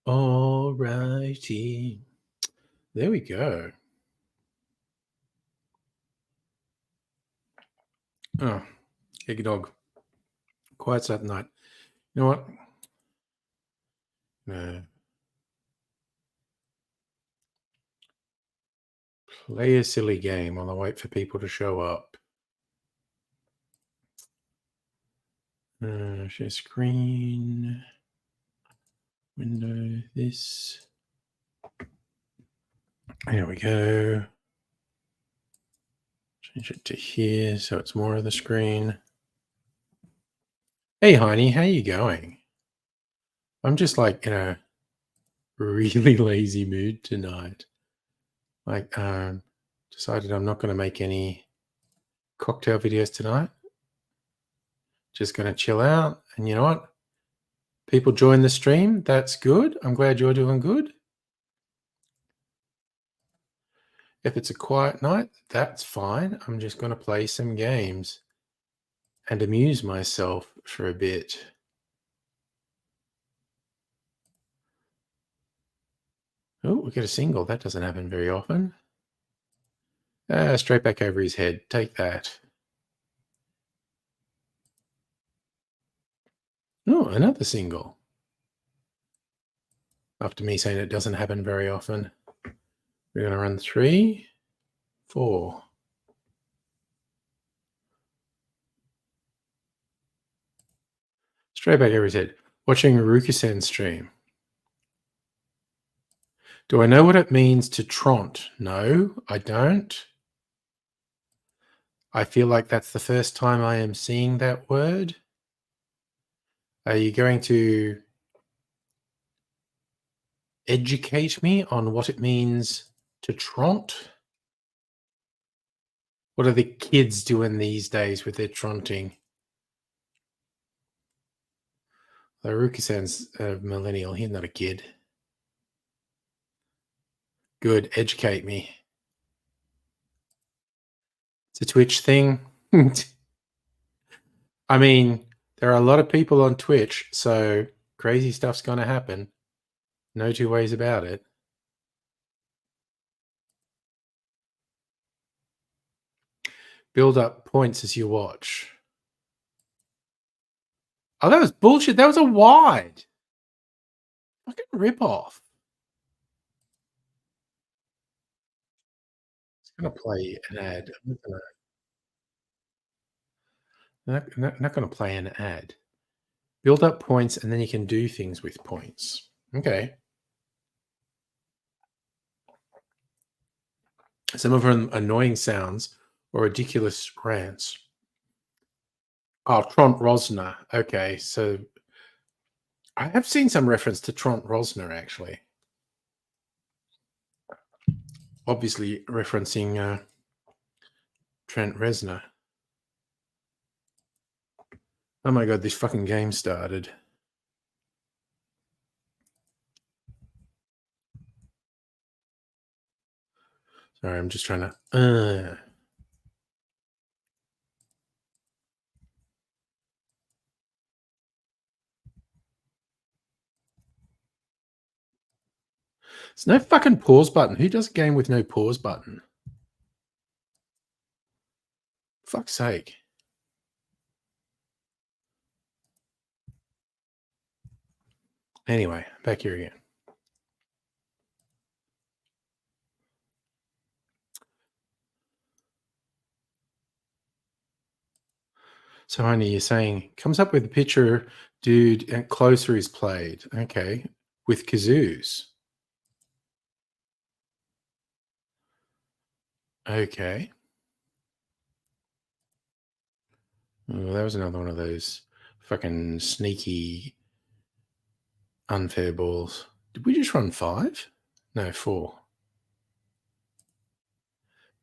Alrighty. There we go. Oh, egg dog. Quiet that night. You know what? No. Play a silly game while I wait for people to show up. Share screen. Window this. There we go. Change it to here so it's more of the screen. Hey, Heini, how you going? I'm just like in a really lazy mood tonight. Like, decided I'm not going to make any cocktail videos tonight. Just going to chill out. And you know what? People join the stream. That's good. I'm glad you're doing good. If it's a quiet night, that's fine. I'm just going to play some games and amuse myself for a bit. Oh, we get a single. That doesn't happen very often. Straight back over his head. Take that. Oh, another single. After me saying it doesn't happen very often. We're going to run 3, 4. Straight back over his head. Watching Rukusen's stream. Do I know what it means to tront? No, I don't. I feel like that's the first time I am seeing that word. Are you going to educate me on what it means to tront? What are the kids doing these days with their tronting? Rukusen's a millennial. He's not a kid. Good. Educate me. It's a Twitch thing. I mean, there are a lot of people on Twitch, so crazy stuff's going to happen. No two ways about it. Build up points as you watch. Oh, that was bullshit. That was a wide. Fucking rip-off. It's going to play an ad. I'm not going to play an ad. Build up points, and then you can do things with points. Okay. Some of them annoying sounds or ridiculous rants. Oh, Trent Rosner. Okay, so I have seen some reference to Trent Rosner, actually. Obviously referencing Trent Reznor. Oh my god, this fucking game started. Sorry, I'm just trying to... There's no fucking pause button. Who does a game with no pause button? Fuck's sake. Anyway, back here again. So, honey, you're saying, comes up with a picture, dude, and closer is played. Okay. With kazoos. Okay. Oh, that was another one of those fucking sneaky, unfair balls. Did we just run 5? No, 4.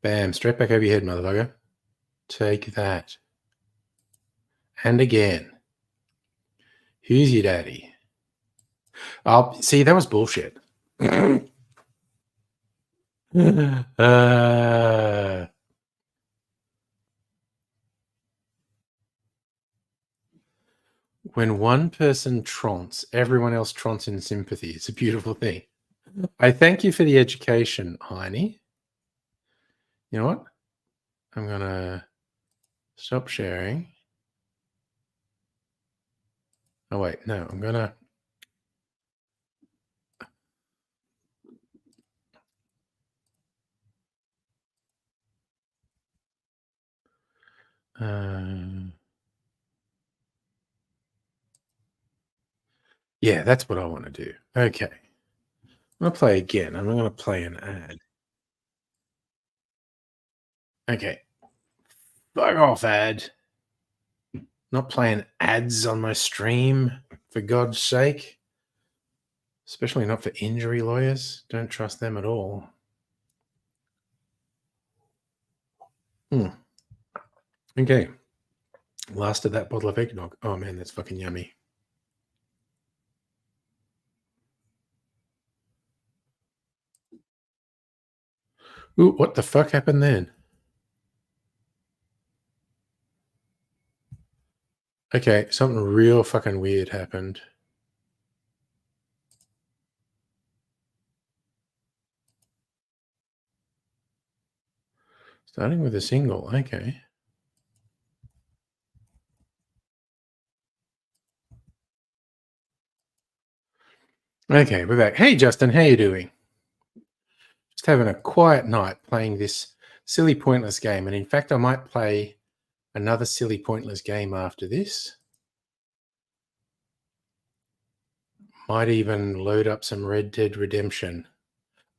Bam, straight back over your head, motherfucker. Take that. And again. Who's your daddy? Oh, see, that was bullshit. When one person trons, everyone else trons in sympathy. It's a beautiful thing. I thank you for the education, Heine. You know what? I'm going to stop sharing. Oh, wait. No, I'm going to... yeah, that's what I want to do. Okay. I'm going to play again. I'm going to play an ad. Okay. Fuck off, ad. Not playing ads on my stream, for God's sake. Especially not for injury lawyers. Don't trust them at all. Okay. Last of that bottle of eggnog. Oh, man, that's fucking yummy. Ooh, what the fuck happened then? Okay, something real fucking weird happened. Starting with a single, okay. Okay, we're back. Hey, Justin, how you doing? Just having a quiet night playing this silly, pointless game. And in fact, I might play another silly, pointless game after this. Might even load up some Red Dead Redemption.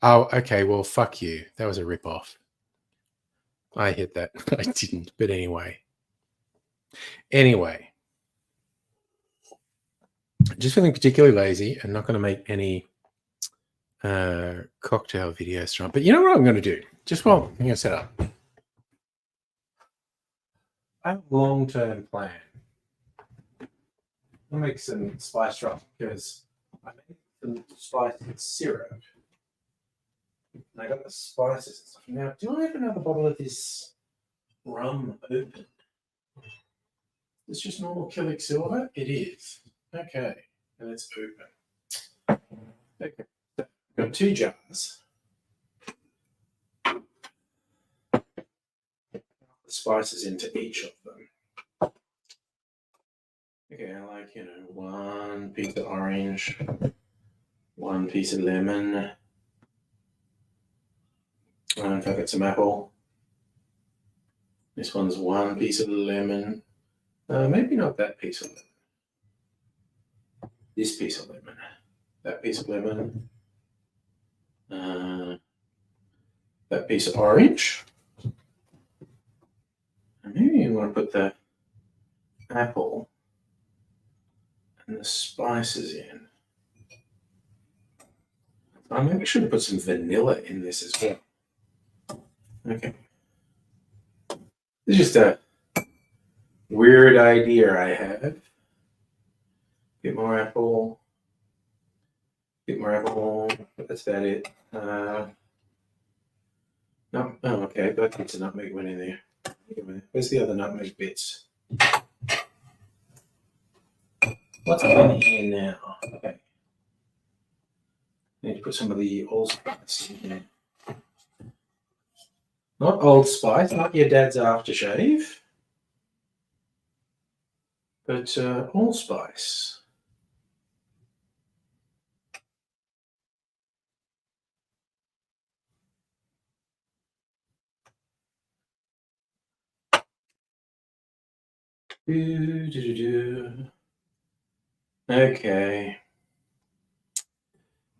Oh, okay, well, fuck you. That was a rip-off. I hit that. I didn't, but anyway. Just feeling particularly lazy and not going to make any cocktail videos from it. But you know what I'm going to do? Just while I'm going to set up. I have a long-term plan. I'll make some spice rum because I made some spice syrup. And I got the spices and stuff. Now, do I have another bottle of this rum open? It's just normal Killick Silver? It is. Okay. And it's open. Okay. I've got 2 jars. The spices into each of them. Okay, I like, 1 piece of orange, 1 piece of lemon. And if I get some apple. This one's 1 piece of lemon. Maybe not that piece of lemon. This piece of lemon. That piece of lemon. That piece of orange. And maybe you want to put the apple and the spices in. I maybe should have put some vanilla in this as well. Okay. It's just a weird idea I have. Bit more apple. Bit more apple. That's about it. No, oh, okay. Both bits of nutmeg went in there. Where's the other nutmeg bits? What's in here now? Okay. Need to put some of the allspice in here. Not Old Spice, not your dad's aftershave, but allspice. Okay.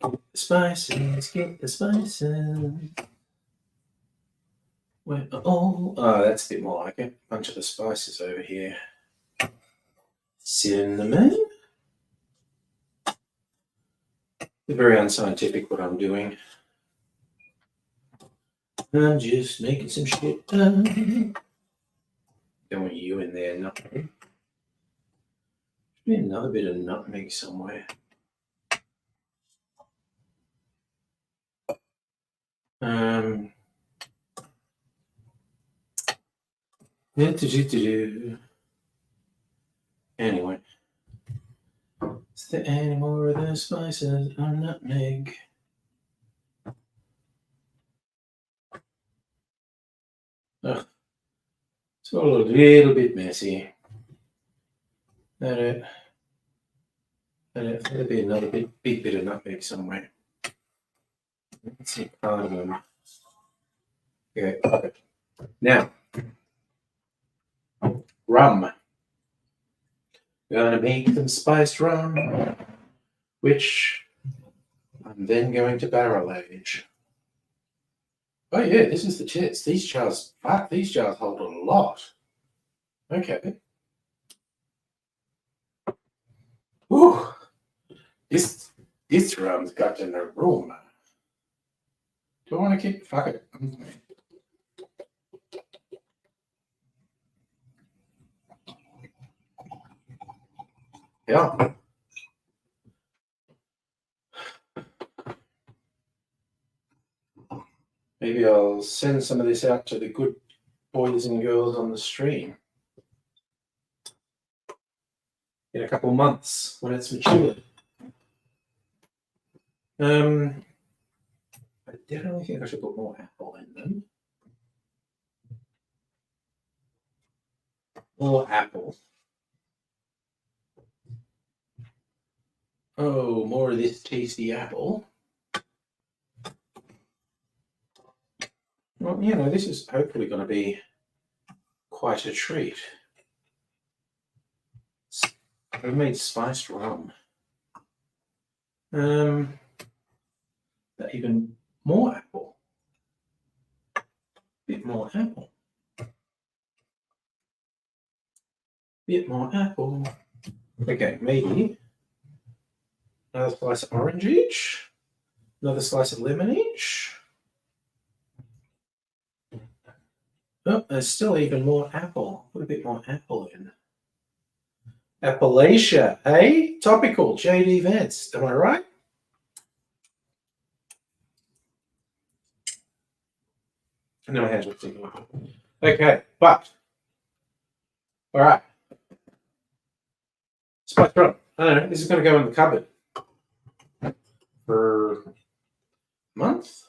Get the spices, get the spices. Where oh, that's a bit more like it. Bunch of the spices over here. Cinnamon. Very unscientific what I'm doing. I'm just making some shit. Don't want you in there, nutmeg. Be another bit of nutmeg somewhere. Anyway, is there any more of those spices or nutmeg? Ugh. It's all a little bit messy. There'll be another big bit of nutmeg somewhere. Let's see, cardamom. Okay, okay. Now, rum. Gonna make some spiced rum, which I'm then going to barrel age. Oh yeah, this is the chest. These jars hold a lot. Okay. Ooh, this rum's got an aroma. Do I want to keep? Fuck it. Yeah. Maybe I'll send some of this out to the good boys and girls on the stream in a couple of months when it's matured. I definitely think I should put more apple in them. More apple. Oh, more of this tasty apple. Well, you know, this is hopefully going to be quite a treat. I've made spiced rum. Even more apple. Bit more apple. Bit more apple. Okay, maybe another slice of orange each. Another slice of lemon each. Oh, there's still even more apple. Put a bit more apple in. Appalachia, hey? Topical, JD Vance. Am I right? No, my hands were thinking. Okay, but all right. Spiced rum. I don't know. This is going to go in the cupboard for a month.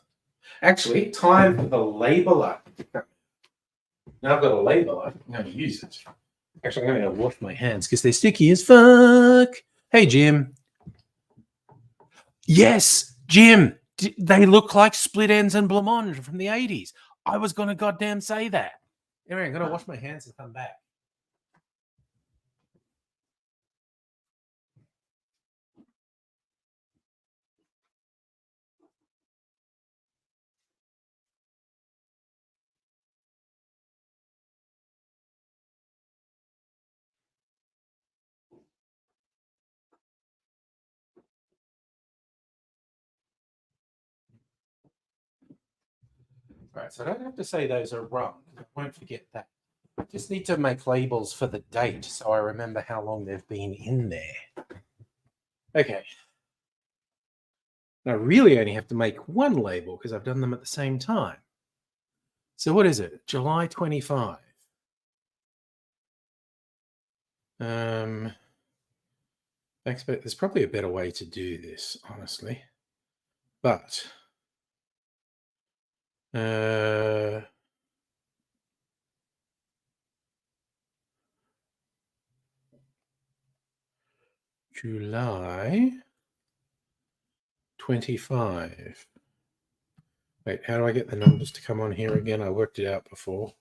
Actually, time for the labeler. Now I've got a labeler. I'm going to use it. Actually, I'm going to wash my hands because they're sticky as fuck. Hey, Jim. Yes, Jim. They look like split ends and blancmange from the 80s. I was going to goddamn say that. Anyway, I'm going to wash my hands and come back. All right, so I don't have to say those are wrong. I won't forget that. I just need to make labels for the date so I remember how long they've been in there. Okay. I really only have to make one label because I've done them at the same time. So what is it? July 25. I expect there's probably a better way to do this, honestly. But July 25. Wait, how do I get the numbers to come on here again? I worked it out before.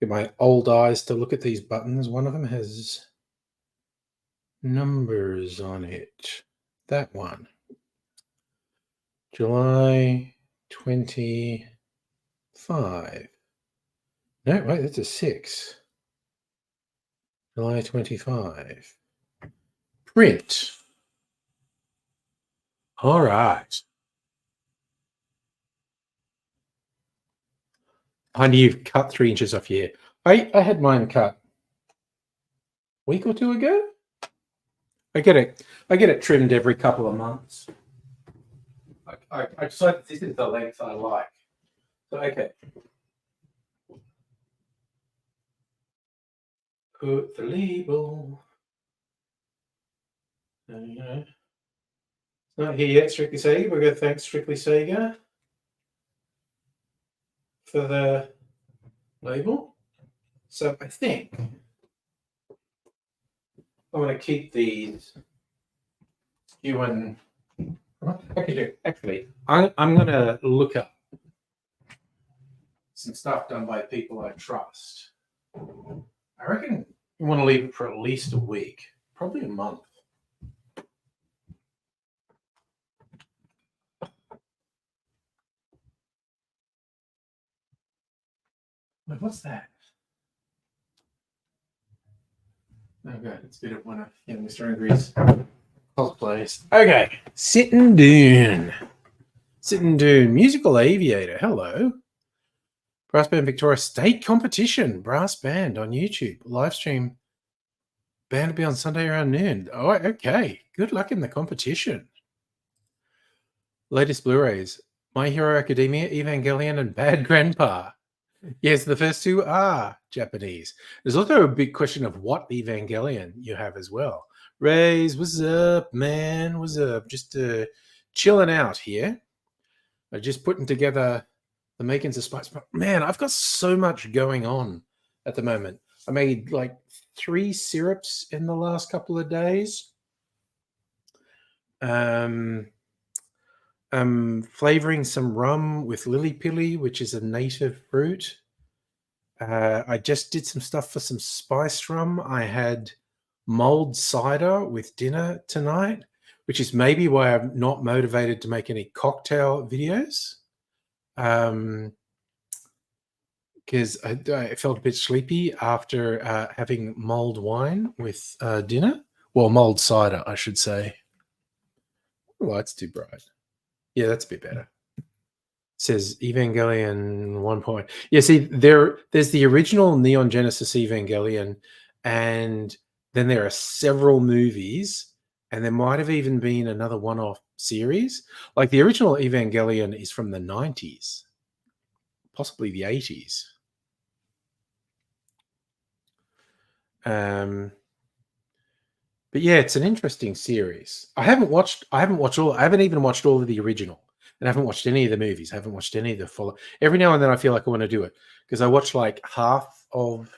Get my old eyes to look at these buttons. One of them has numbers on it. That one. July 25. No, wait, that's a 6. July 25. Print. All right. Honey, you've cut 3 inches off your hair. I had mine cut a week or two ago. I get it trimmed every couple of months. I decided this is the length I like. So, okay. Put the label. There you go. It's not here yet, Strictly Sega. We're going to thank Strictly Sega for the label. So I think I'm going to keep these. You and actually, I'm going to look up some stuff done by people I trust. I reckon you want to leave it for at least a week, probably a month. Wait, what's that? Oh, good. It's a bit of one of Mr. Angry's cosplays. Okay. Sitting Dune. Sitting Dune. Musical Aviator. Hello. Brass Band Victoria State Competition. Brass Band on YouTube. Live stream. Band will be on Sunday around noon. Oh, okay. Good luck in the competition. Latest Blu-rays. My Hero Academia, Evangelion, and Bad Grandpa. Yes, the first two are Japanese. There's also a big question of what Evangelion you have as well. Rays, what's up, man? What's up? Just chilling out here. I'm just putting together the makings of Spice. Man, I've got so much going on at the moment. I made like 3 syrups in the last couple of days. Flavoring some rum with lily pilly, which is a native fruit. I just did some stuff for some spice rum. I had mulled cider with dinner tonight, which is maybe why I'm not motivated to make any cocktail videos. Because I felt a bit sleepy after having mulled wine with dinner. Well, mulled cider, I should say. The light's too bright. Yeah, that's a bit better. It says Evangelion 1 point. Yeah, see, there's the original Neon Genesis Evangelion, and then there are several movies, and there might have even been another one-off series. Like the original Evangelion is from the 90s, possibly the 80s. But yeah, it's an interesting series. I haven't even watched all of the original, and I haven't watched any of the movies. I haven't watched any of the follow. Every now and then I feel like I want to do it because I watched like half of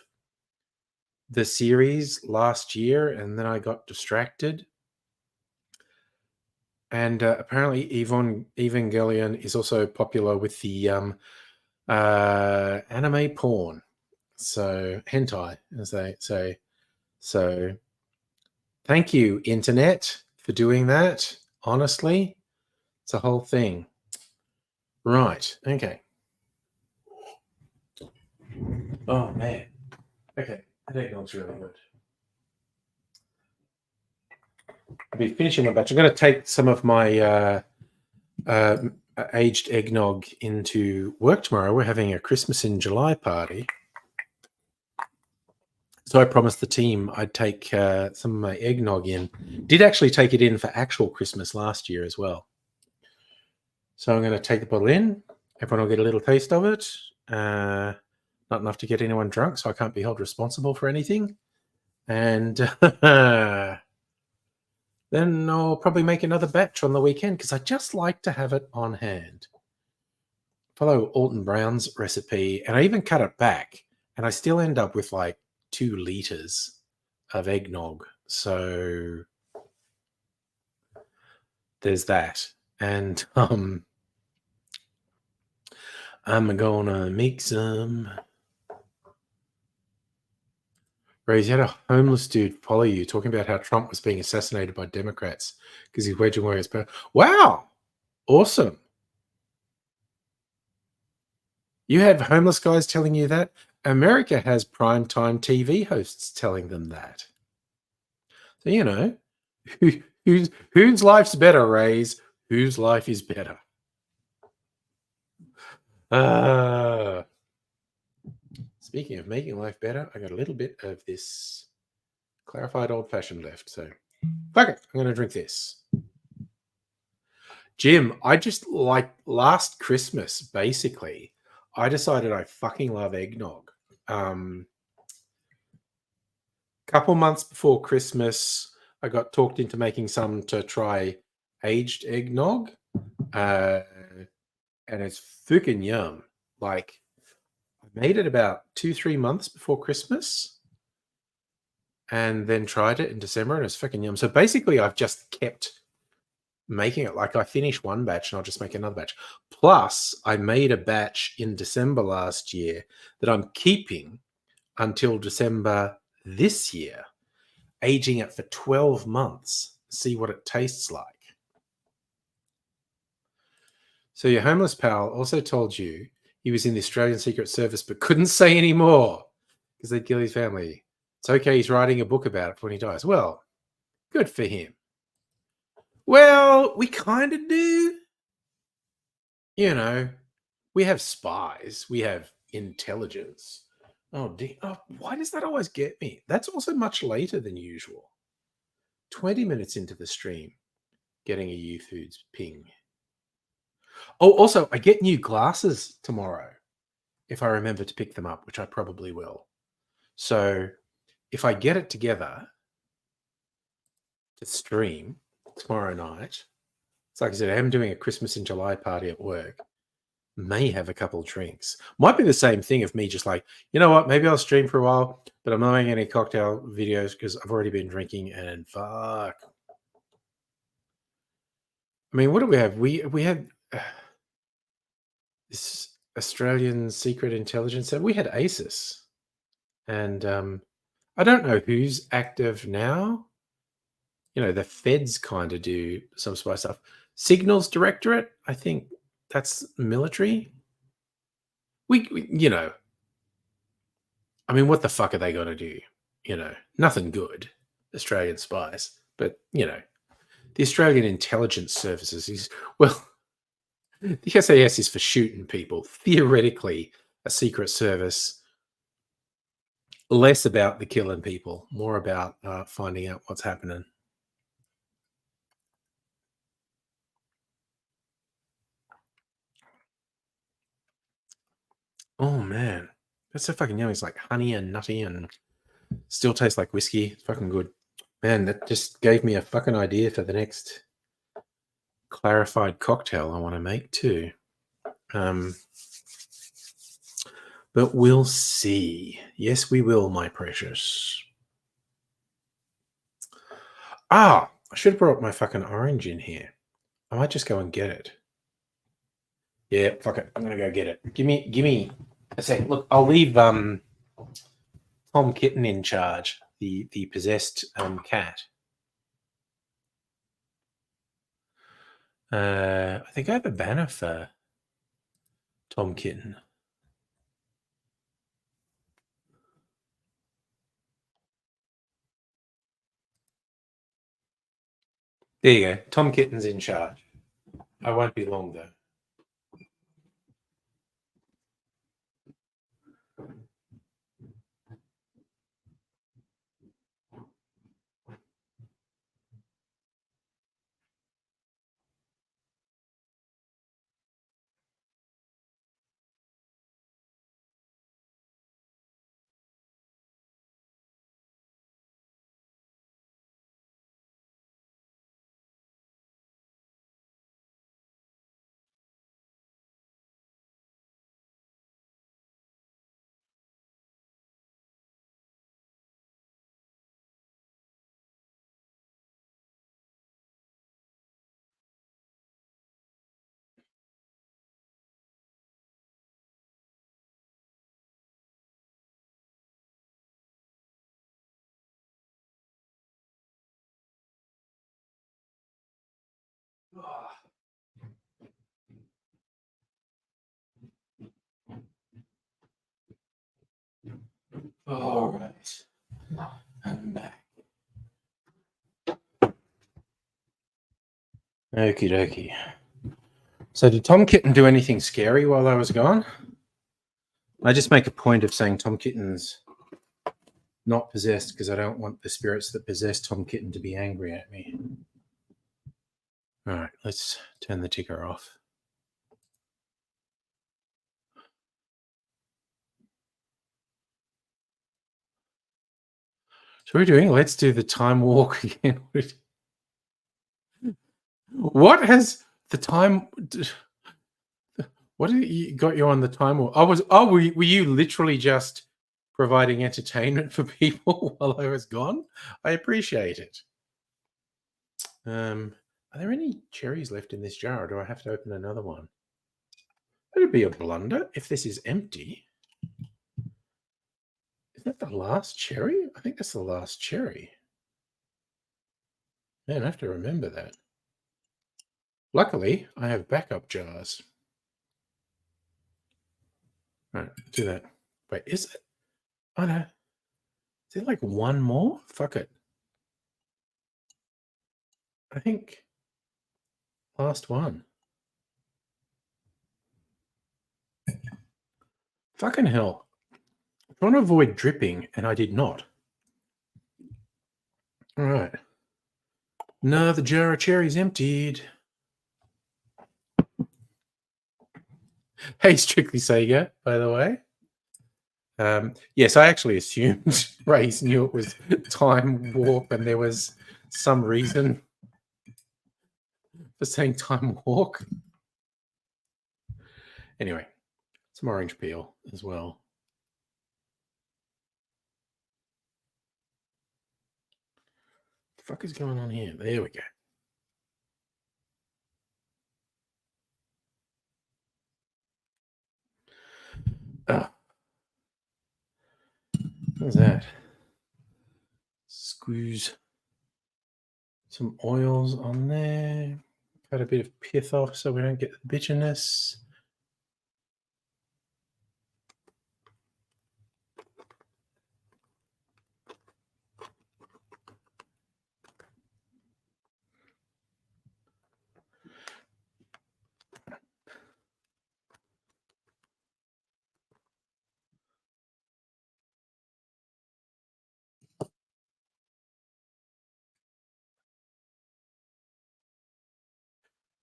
the series last year and then I got distracted. And apparently Evangelion is also popular with the anime porn. So hentai, as they say. So thank you, internet, for doing that. Honestly, it's a whole thing. Right. Okay. Oh, man. Okay. That eggnog's really good. I'll be finishing my batch. I'm going to take some of my aged eggnog into work tomorrow. We're having a Christmas in July party. So I promised the team I'd take some of my eggnog in. Did actually take it in for actual Christmas last year as well. So I'm going to take the bottle in. Everyone will get a little taste of it. Not enough to get anyone drunk, so I can't be held responsible for anything. And then I'll probably make another batch on the weekend because I just like to have it on hand. Follow Alton Brown's recipe, and I even cut it back, and I still end up with like 2 liters of eggnog. So there's that. And I'm gonna make some. Rose, you had a homeless dude follow you talking about how Trump was being assassinated by Democrats because he's waging war against power. Wow. Awesome. You have homeless guys telling you that? America has primetime TV hosts telling them that. So, you know, whose life's better, Rays? Whose life is better? Speaking of making life better, I got a little bit of this clarified old fashioned left. So, fuck it. I'm going to drink this. Jim, I just like last Christmas, basically, I decided I fucking love eggnog. Couple months before Christmas, I got talked into making some to try aged eggnog. And it's freaking yum. Like, I made it about 2-3 months before Christmas and then tried it in December and it's freaking yum. So basically, I've just kept making it. Like, I finish one batch and I'll just make another batch. Plus, I made a batch in December last year that I'm keeping until December this year, aging it for 12 months, see what it tastes like. So your homeless pal also told you he was in the Australian Secret Service but couldn't say any more because they'd kill his family. It's okay, he's writing a book about it when he dies. Well, good for him. Well, we kind of do. You know, we have spies. We have intelligence. Oh, dear. Oh, why does that always get me? That's also much later than usual. 20 minutes into the stream, getting a YouFoods ping. Oh, also, I get new glasses tomorrow if I remember to pick them up, which I probably will. So if I get it together to stream tomorrow night, it's like I said, I am doing a Christmas in July party at work. May have a couple drinks. Might be the same thing of me just like, you know what, maybe I'll stream for a while, but I'm not making any cocktail videos because I've already been drinking and fuck. I mean, what do we have? We had this Australian Secret Intelligence. We had ASIS. And I don't know who's active now. You know, the feds kind of do some spy stuff. Signals Directorate, I think that's military. We you know, I mean, what the fuck are they going to do? You know, nothing good, Australian spies. But, you know, the Australian Intelligence Services is, well, the SAS is for shooting people. Theoretically, a secret service, less about the killing people, more about finding out what's happening. Oh man, that's so fucking yummy. It's like honey and nutty and still tastes like whiskey. It's fucking good. Man, that just gave me a fucking idea for the next clarified cocktail I want to make too. But we'll see. Yes, we will, my precious. Ah, I should have brought my fucking orange in here. I might just go and get it. Yeah, fuck it. I'm gonna go get it. Give me a sec. Look, I'll leave Tom Kitten in charge, the possessed cat. I think I have a banner for Tom Kitten. There you go. Tom Kitten's in charge. I won't be long though. All right. I'm back. Okie dokie. So did Tom Kitten do anything scary while I was gone? I just make a point of saying Tom Kitten's not possessed because I don't want the spirits that possess Tom Kitten to be angry at me. All right, let's turn the ticker off. So we're doing, let's do the time walk again. What has the time, what got you on the time walk? Were you literally just providing entertainment for people while I was gone? I appreciate it. Are there any cherries left in this jar, or do I have to open another one? That'd be a blunder if this is empty. Is that the last cherry? I think that's the last cherry. Man, I have to remember that. Luckily, I have backup jars. All right, do that. Wait, is it? Oh no. Is there like one more? Fuck it. I think last one. Fucking hell. I'm trying to avoid dripping, and I did not. All right. No, the jar of cherries emptied. Hey, Strictly Sega, by the way. Yes, I actually assumed Ray's knew it was time warp, and there was some reason for saying time walk. Anyway, some orange peel as well. What the fuck is going on here? There we go. What's that? Squeeze some oils on there. Cut a bit of pith off so we don't get the bitterness.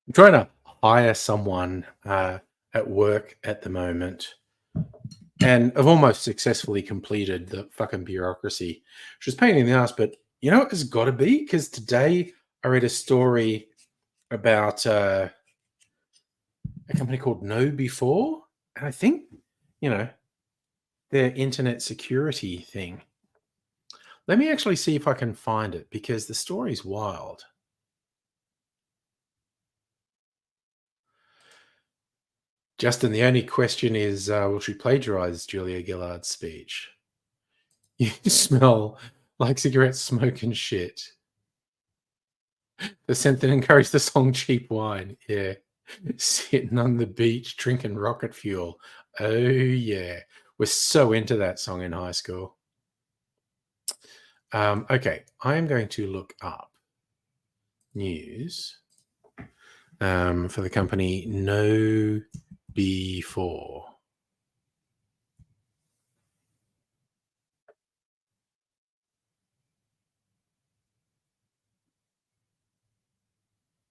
I'm trying to hire someone at work at the moment, and I've almost successfully completed the fucking bureaucracy, which is a pain in the ass. But you know, it's got to be, because today I read a story about a company called Know Before, and I think, you know, their internet security thing. Let me actually see if I can find it, because the story's wild. Justin, the only question is, will she plagiarize Julia Gillard's speech? You smell like cigarette smoke and shit. The scent that encouraged the song Cheap Wine. Yeah. Sitting on the beach drinking rocket fuel. Oh, yeah. We're so into that song in high school. Okay. I am going to look up news for the company Know Before.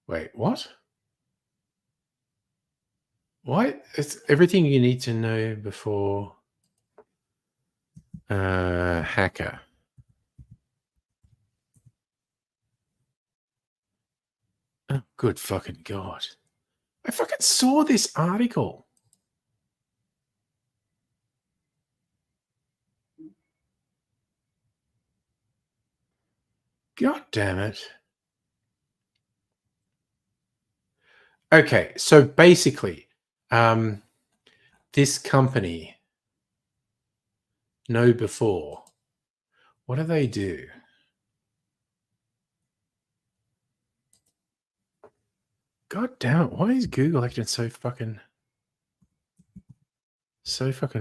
Wait, what? What? It's everything you need to know before hacker. Oh, good fucking God. I fucking saw this article. God damn it. Okay, so basically, this company, Know Before, what do they do? God damn it, why is Google acting so fucking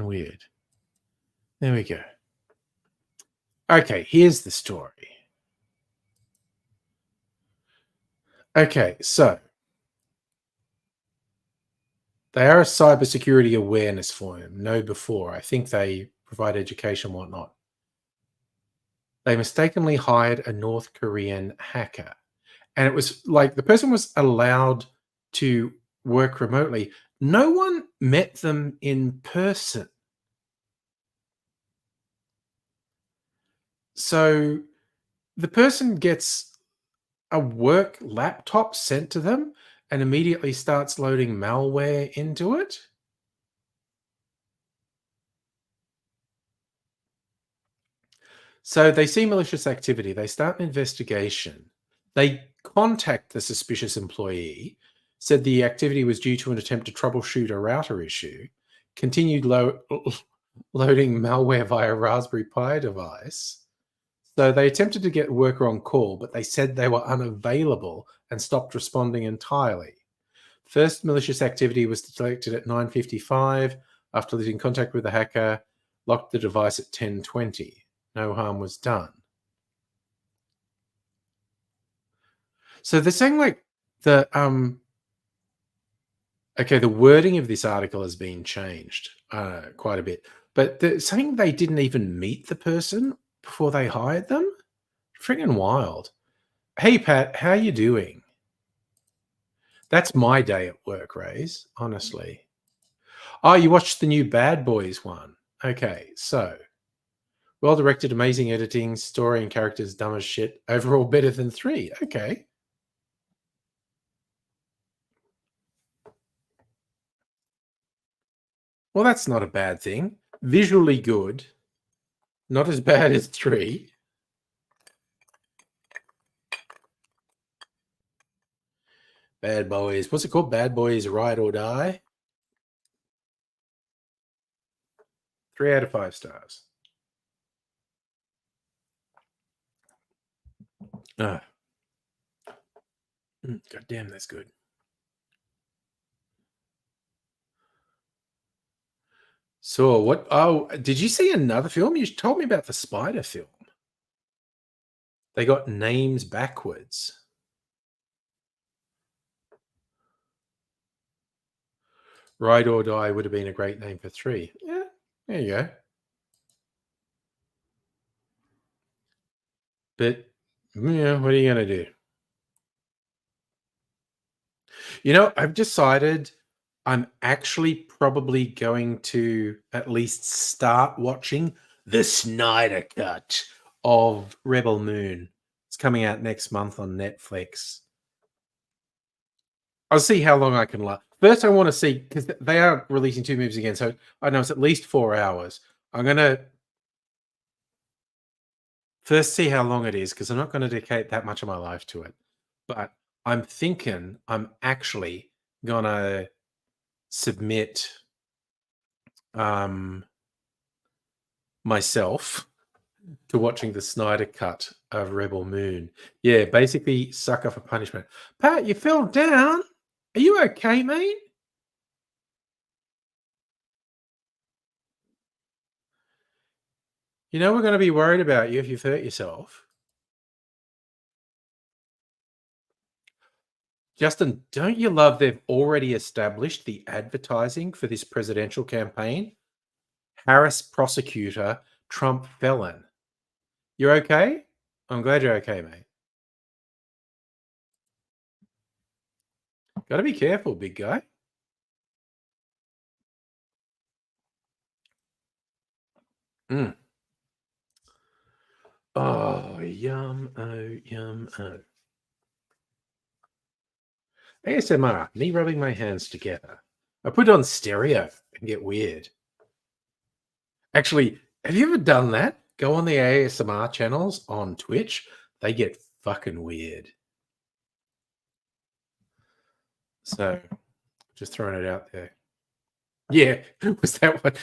weird? There we go. Okay, here's the story. Okay, so They are a cybersecurity awareness forum. Know before. I think they provide education, whatnot. They mistakenly hired a North Korean hacker. And it was like the person was allowed to work remotely. No one met them in person. So the person gets a work laptop sent to them and immediately starts loading malware into it. So they see malicious activity, they start an investigation, they contact the suspicious employee, said the activity was due to an attempt to troubleshoot a router issue, continued loading malware via Raspberry Pi device. So they attempted to get a worker on call, but they said they were unavailable and stopped responding entirely. First malicious activity was detected at 9:55 after losing contact with the hacker, locked the device at 10:20. No harm was done. So they're saying like the okay, the wording of this article has been changed quite a bit, but they're saying they didn't even meet the person before they hired them. Freaking wild. Hey Pat, how you doing? That's my day at work, Rays. Honestly. Oh, you watched the new Bad Boys one. Okay, so well directed, amazing editing, story and characters dumb as shit. Overall better than 3. Okay. Well, that's not a bad thing. Visually good, not as bad as 3. Bad Boys. What's it called? Bad Boys Ride or Die? 3 out of 5 stars. Ah. God damn, that's good. So what? Oh, did you see another film? You told me about the spider film. They got names backwards. Ride or Die would have been a great name for 3. Yeah, there you go. But yeah, what are you going to do? You know, I've decided I'm actually probably going to at least start watching the Snyder Cut of Rebel Moon. It's coming out next month on Netflix. I'll see how long I can last. First, I want to see because they are releasing 2 movies again, so I know it's at least 4 hours. I'm gonna first see how long it is because I'm not going to dedicate that much of my life to it. But I'm thinking I'm actually gonna submit myself to watching the Snyder cut of Rebel Moon. Yeah, basically sucker for punishment. Pat, you fell down. Are you okay, mate? You know we're going to be worried about you if you've hurt yourself. Justin, don't you love they've already established the advertising for this presidential campaign? Harris prosecutor, Trump felon. You're okay? I'm glad you're okay, mate. Got to be careful, big guy. Mm. Oh, yum, oh, yum, oh. ASMR, me rubbing my hands together. I put it on stereo and get weird. Actually, have you ever done that? Go on the ASMR channels on Twitch. They get fucking weird. So just throwing it out there. Yeah, was that what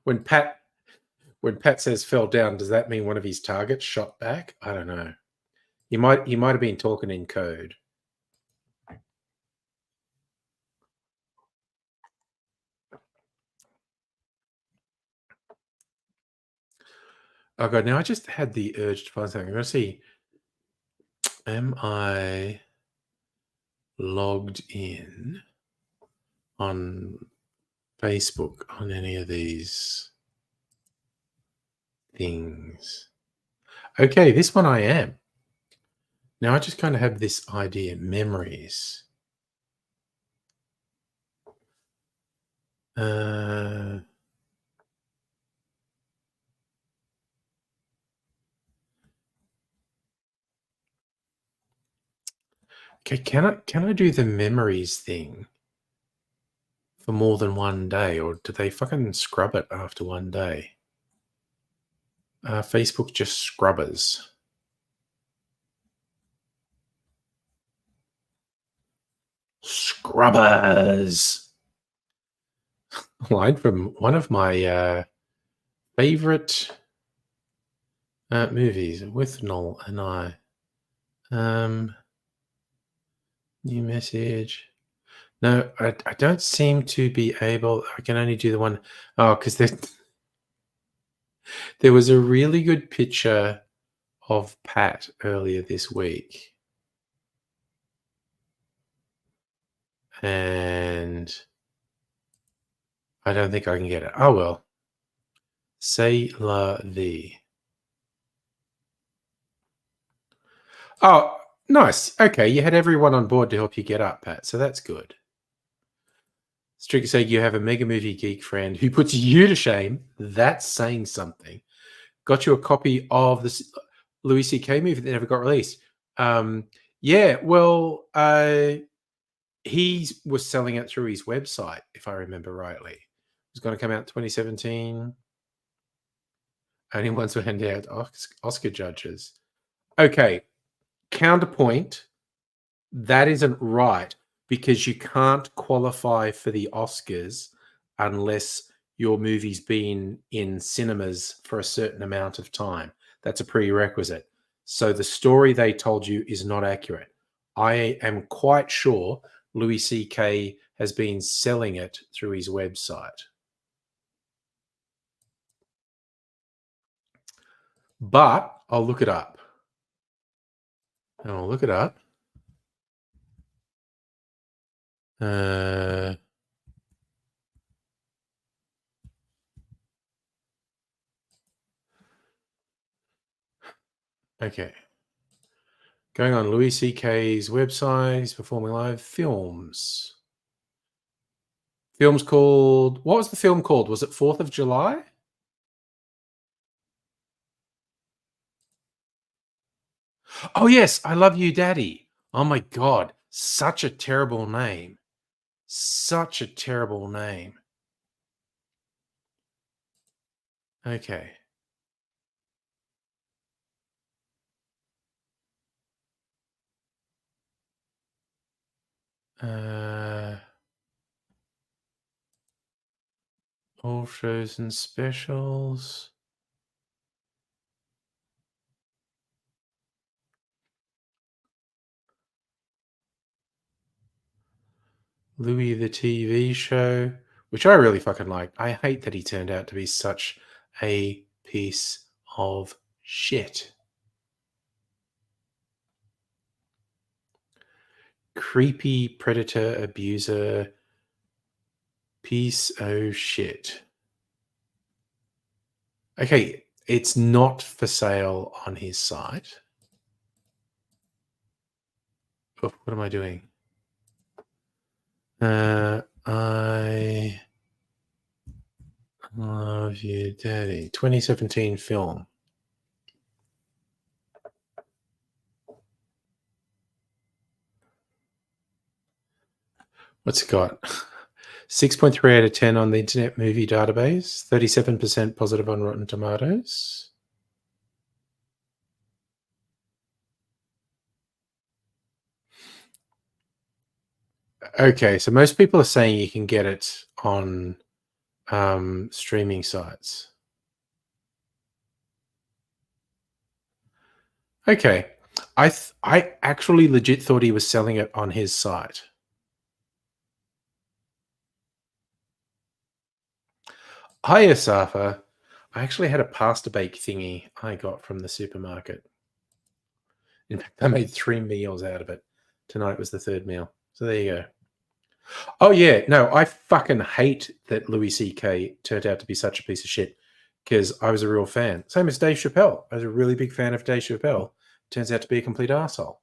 when Pat says fell down, does that mean one of his targets shot back? I don't know. He might have been talking in code. Oh god, now I just had the urge to find something. I'm gonna see. Am I logged in on Facebook on any of these things. Okay, this one I am. Now I just kind of have this idea, memories. Uh, okay, can I do the memories thing for more than one day, or do they fucking scrub it after one day? Facebook just scrubbers. Scrubbers. Line from one of my favorite movies with Noel and I. New message. No, I don't seem to be able. I can only do the one. Oh, because there was a really good picture of Pat earlier this week, and I don't think I can get it. Oh well. C'est la vie. Oh, nice. Okay, you had everyone on board to help you get up, Pat. So that's good. Strict saying you have a mega movie geek friend who puts you to shame. That's saying something. Got you a copy of the Louis C.K. movie that never got released. Yeah, well, he was selling it through his website, if I remember rightly. It was going to come out 2017. Only ones were handed out Oscar judges. Okay, counterpoint. That isn't right because you can't qualify for the Oscars unless your movie's been in cinemas for a certain amount of time. That's a prerequisite. So the story they told you is not accurate. I am quite sure Louis C.K. has been selling it through his website. But I'll look it up. I'll look it up. Okay. Going on Louis C.K.'s website, he's performing live films. Film's called, what was the film called? Was it 4th of July? Oh, yes, I Love You, Daddy. Oh my God, such a terrible name. Such a terrible name. Okay. All shows and specials. Louis the TV show, which I really fucking liked. I hate that he turned out to be such a piece of shit. Creepy predator abuser piece of shit. Okay, it's not for sale on his site. Oh, what am I doing? I Love You, Daddy. 2017 film. What's it got? 6.3 out of 10 on the Internet Movie Database. 37% positive on Rotten Tomatoes. Okay, so most people are saying you can get it on streaming sites. Okay, I actually legit thought he was selling it on his site. Hi, Asafa. I actually had a pasta bake thingy I got from the supermarket. In fact, I made 3 meals out of it. Tonight was the third meal. So there you go. Oh yeah, no, I fucking hate that Louis C.K. turned out to be such a piece of shit because I was a real fan. Same as Dave Chappelle. I was a really big fan of Dave Chappelle. Turns out to be a complete arsehole.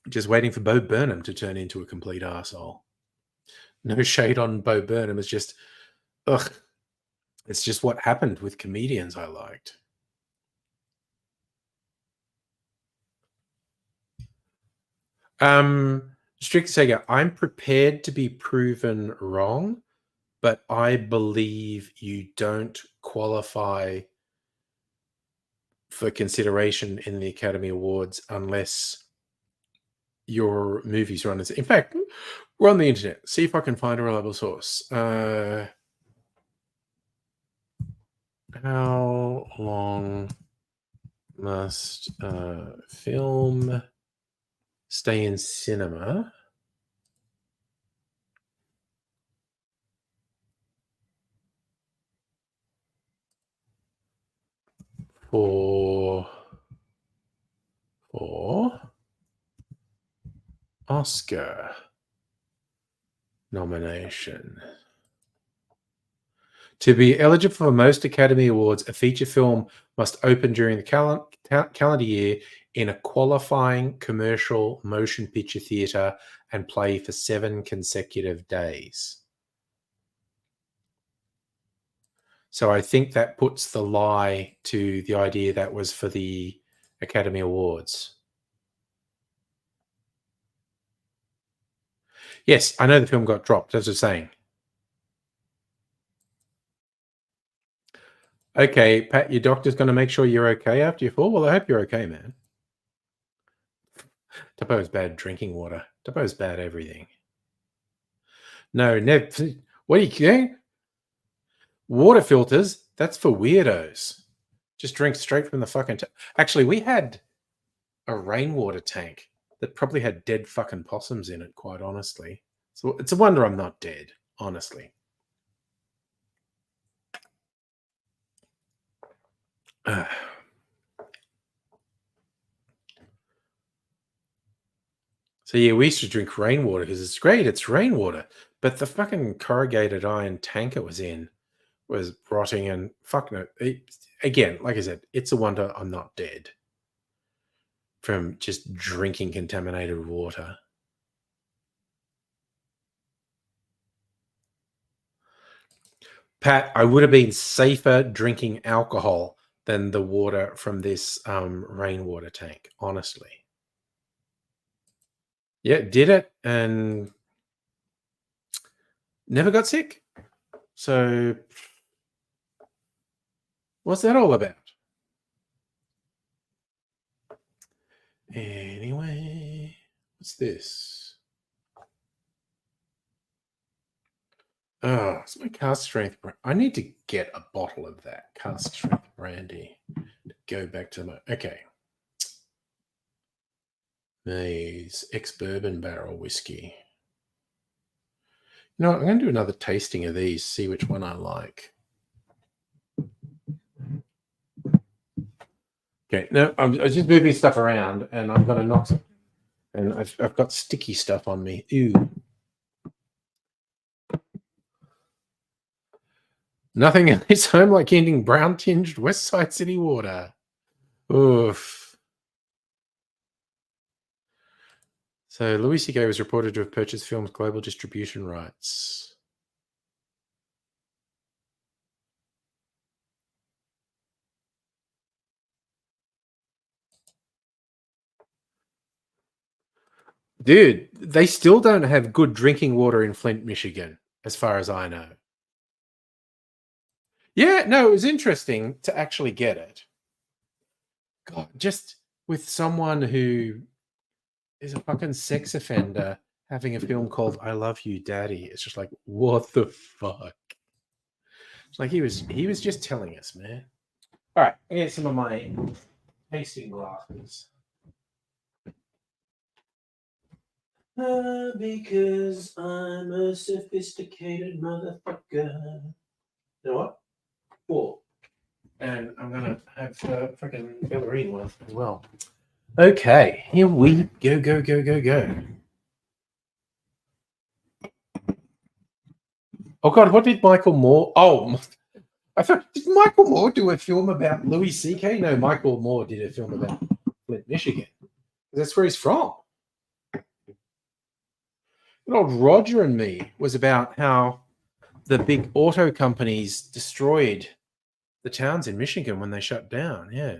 Just waiting for Bo Burnham to turn into a complete arsehole. No shade on Bo Burnham. It's just, ugh. It's just what happened with comedians I liked. Strict Sega, I'm prepared to be proven wrong, but I believe you don't qualify for consideration in the Academy Awards unless your movies run as. In fact, we're on the internet. See if I can find a reliable source. How long must a film stay in cinema for Oscar nomination? To be eligible for most Academy Awards, a feature film must open during the calendar year in a qualifying commercial motion picture theater and play for 7 consecutive days. So I think that puts the lie to the idea that was for the Academy Awards. Yes, I know the film got dropped, as I was saying. Okay, Pat, your doctor's going to make sure you're okay after you fall? Well, I hope you're okay, man. Topo's bad drinking water. Topo's bad everything. No, what are you doing? Water filters? That's for weirdos. Just drink straight from the fucking Actually, we had a rainwater tank that probably had dead fucking possums in it, quite honestly. So it's a wonder I'm not dead, honestly. So yeah, we used to drink rainwater because it's great. It's rainwater. But the fucking corrugated iron tank it was in was rotting and fuck no. Again, like I said, it's a wonder I'm not dead from just drinking contaminated water. Pat, I would have been safer drinking alcohol than the water from this rainwater tank, honestly. Yeah, did it and never got sick. So what's that all about? Anyway, what's this? Oh, it's my cast strength. I need to get a bottle of that cast strength brandy. Go back to my. Okay. These ex-bourbon barrel whiskey. You know what, I'm going to do another tasting of these, see which one I like. Okay, no, I'm just moving stuff around and I'm going to knock some. And I've got sticky stuff on me. Ew. Nothing in this home like eating brown-tinged West Side City water. Oof. So Louis C.K. was reported to have purchased film's global distribution rights. Dude, they still don't have good drinking water in Flint, Michigan, as far as I know. Yeah, no, it was interesting to actually get it. God, just with someone who is a fucking sex offender having a film called I Love You, Daddy. It's just like, what the fuck? It's like he was just telling us, man. All right, here's some of my tasting glasses. Because I'm a sophisticated motherfucker. You know what? Cool. And I'm gonna have freaking ballerina one as well. Okay, here we go. Oh God, what did Michael Moore? Oh, I thought, did Michael Moore do a film about Louis C.K.? No, Michael Moore did a film about Flint, Michigan. That's where he's from. Good old Roger and Me was about how the big auto companies destroyed the towns in Michigan when they shut down. Yeah.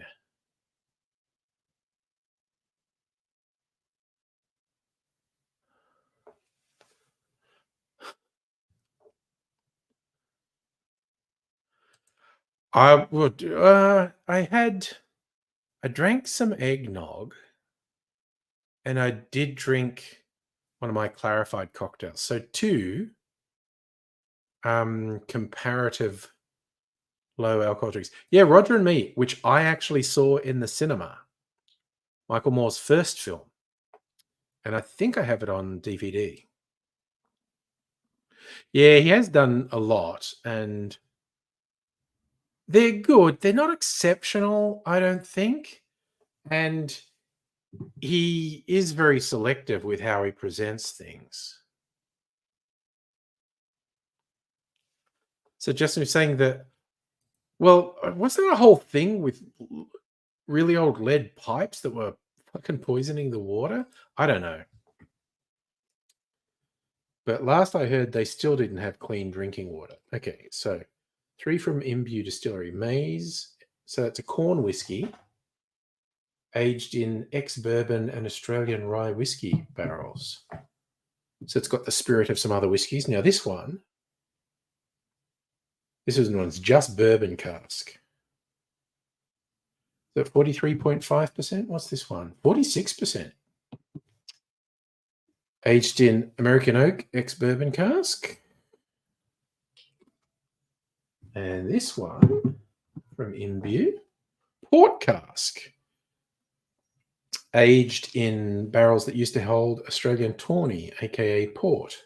I would. I drank some eggnog, and I did drink one of my clarified cocktails. So two comparative low alcohol drinks. Yeah, Roger and Me, which I actually saw in the cinema. Michael Moore's first film, and I think I have it on DVD. Yeah, he has done a lot, and they're good. They're not exceptional, I don't think. And he is very selective with how he presents things. So Justin was saying that, well, wasn't there a whole thing with really old lead pipes that were fucking poisoning the water? I don't know. But last I heard, they still didn't have clean drinking water. Okay, so 3 from Imbue Distillery. Maize. So it's a corn whiskey aged in ex-bourbon and Australian rye whiskey barrels. So it's got the spirit of some other whiskies. Now this one's just bourbon cask. Is that 43.5%? What's this one? 46%. Aged in American oak ex-bourbon cask. And this one from Imbue, port cask. Aged in barrels that used to hold Australian tawny, aka port.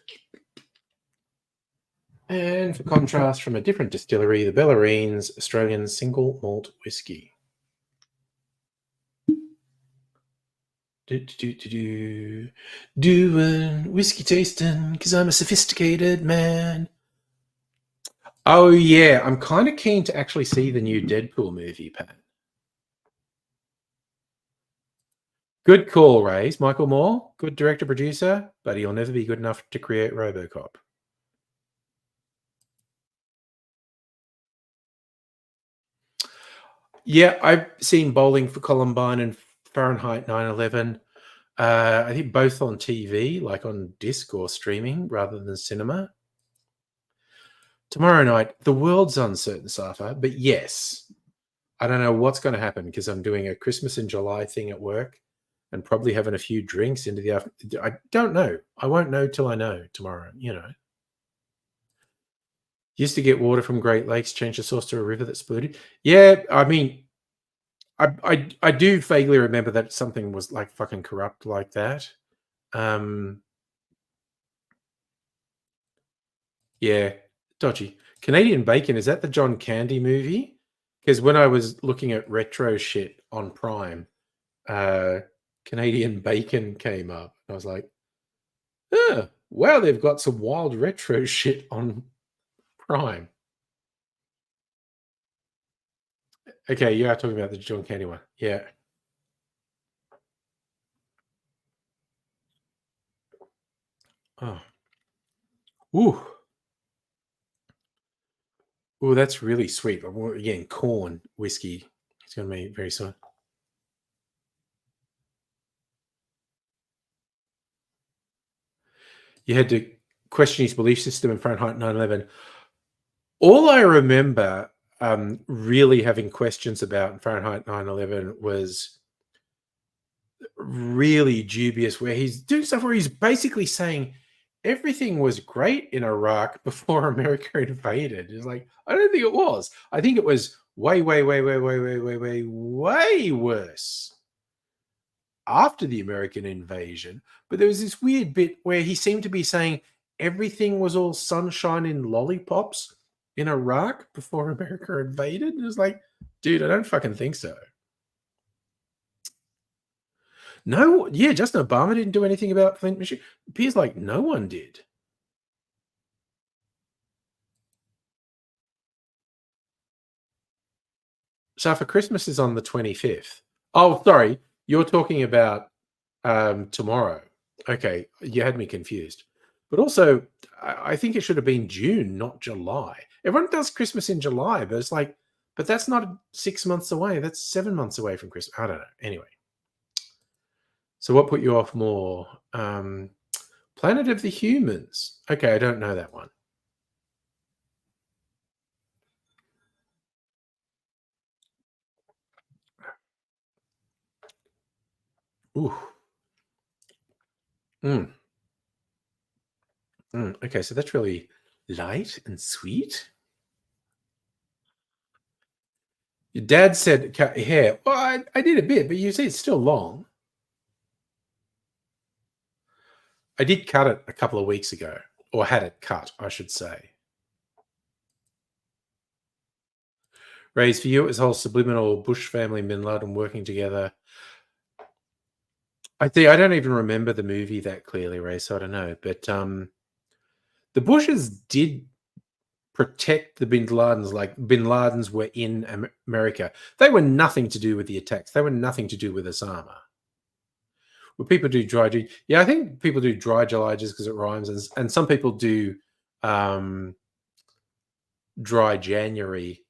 And for contrast, from a different distillery, the Bellarine's Australian single malt whiskey. Doing whiskey tasting because I'm a sophisticated man. Oh yeah, I'm kind of keen to actually see the new Deadpool movie, Pat. Good call, Rays. Michael Moore, good director producer, but he'll never be good enough to create RoboCop. Yeah, I've seen Bowling for Columbine and Fahrenheit 9/11. I think both on TV, like on disc or streaming rather than cinema. Tomorrow night, the world's uncertain, Safa, but yes, I don't know what's going to happen because I'm doing a Christmas in July thing at work and probably having a few drinks into the afternoon. I don't know. I won't know till I know tomorrow, Used to get water from Great Lakes, change the source to a river that's polluted. Yeah, I mean, I do vaguely remember that something was like fucking corrupt like that. Yeah, dodgy. Canadian Bacon, is that the John Candy movie? Because when I was looking at retro shit on Prime, uh, Canadian Bacon came up. I was like, oh, wow, they've got some wild retro shit on Prime. Okay, you are talking about the John Candy one. Yeah. Oh. Ooh. Ooh, that's really sweet. Again, corn whiskey. It's going to be very soon. You had to question his belief system in Fahrenheit 9/11. All I remember really having questions about in Fahrenheit 9/11 was really dubious, where he's doing stuff where he's basically saying everything was great in Iraq before America invaded. It's like, I don't think it was. I think it was way, way, way, way, way, way, way, way, way worse after the American invasion. But there was this weird bit where he seemed to be saying everything was all sunshine and lollipops in Iraq before America invaded. It was like, dude, I don't fucking think so. No, yeah, Justin Obama didn't do anything about Flint, Michigan. It appears like no one did. So for Christmas is on the 25th. Oh, sorry. You're talking about tomorrow. Okay, you had me confused. But also, I think it should have been June, not July. Everyone does Christmas in July, but it's like, but that's not 6 months away. That's 7 months away from Christmas. I don't know. Anyway, so what put you off more? Planet of the Humans. Okay, I don't know that one. Ooh. Mm, okay, so that's really light and sweet. Your dad said cut your hair. Well, I did a bit, but you see it's still long. I did cut it a couple of weeks ago, or had it cut, I should say. Raised for you, it was whole subliminal Bush family Bin Laden working together. I don't even remember the movie that clearly, Ray, so I don't know. But the Bushes did protect the Bin Ladens, like Bin Ladens were in America. They were nothing to do with the attacks. They were nothing to do with Osama. Well, people do yeah, I think people do dry July just because it rhymes, and some people do um, dry January.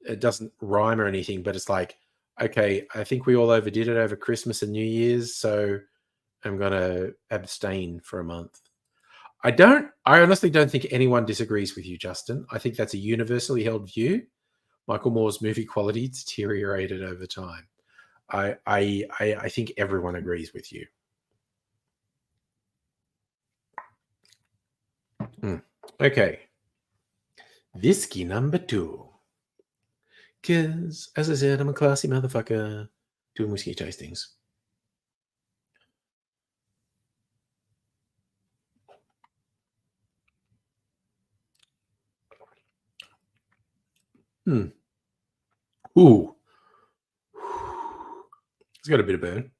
It doesn't rhyme or anything, but it's like, okay, I think we all overdid it over Christmas and New Year's, so I'm gonna abstain for a month. I honestly don't think anyone disagrees with you, Justin. I think that's a universally held view. Michael Moore's movie quality deteriorated over time. I think everyone agrees with you. Okay. Whiskey number 2. Because, as I said, I'm a classy motherfucker doing whiskey tastings. Ooh. It's got a bit of burn.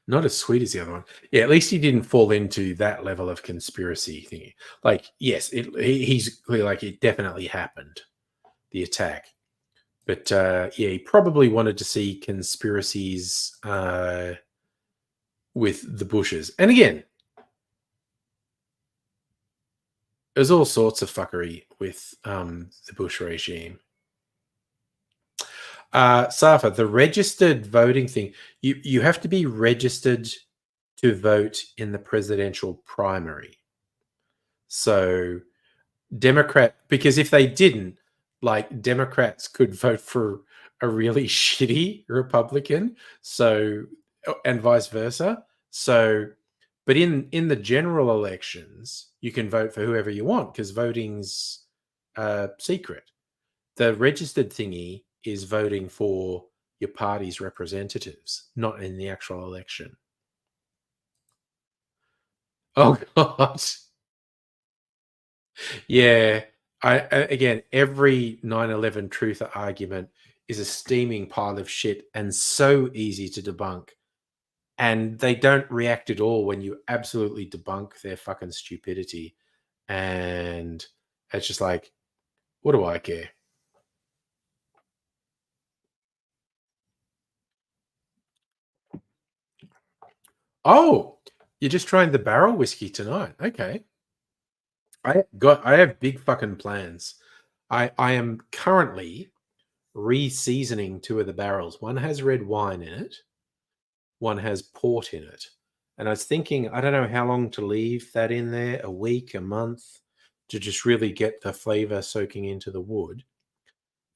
Not as sweet as the other one. Yeah, at least he didn't fall into that level of conspiracy thingy. Like, yes, he's clearly like it definitely happened, the attack. But yeah, he probably wanted to see conspiracies with the Bushes. And again, there's all sorts of fuckery with the Bush regime. Safa, the registered voting thing, you have to be registered to vote in the presidential primary. So because if they didn't, like Democrats could vote for a really shitty Republican, so and vice versa. So, but in the general elections, you can vote for whoever you want because voting's secret. The registered thingy is voting for your party's representatives, not in the actual election. Oh God. Yeah. Again, every 9/11 truth argument is a steaming pile of shit and so easy to debunk. And they don't react at all when you absolutely debunk their fucking stupidity. And it's just like, what do I care? Oh, you're just trying the barrel whiskey tonight. Okay. I have big fucking plans. I am currently re-seasoning 2 of the barrels. One has red wine in it, one has port in it. And I was thinking, I don't know how long to leave that in there, a week, a month, to just really get the flavor soaking into the wood.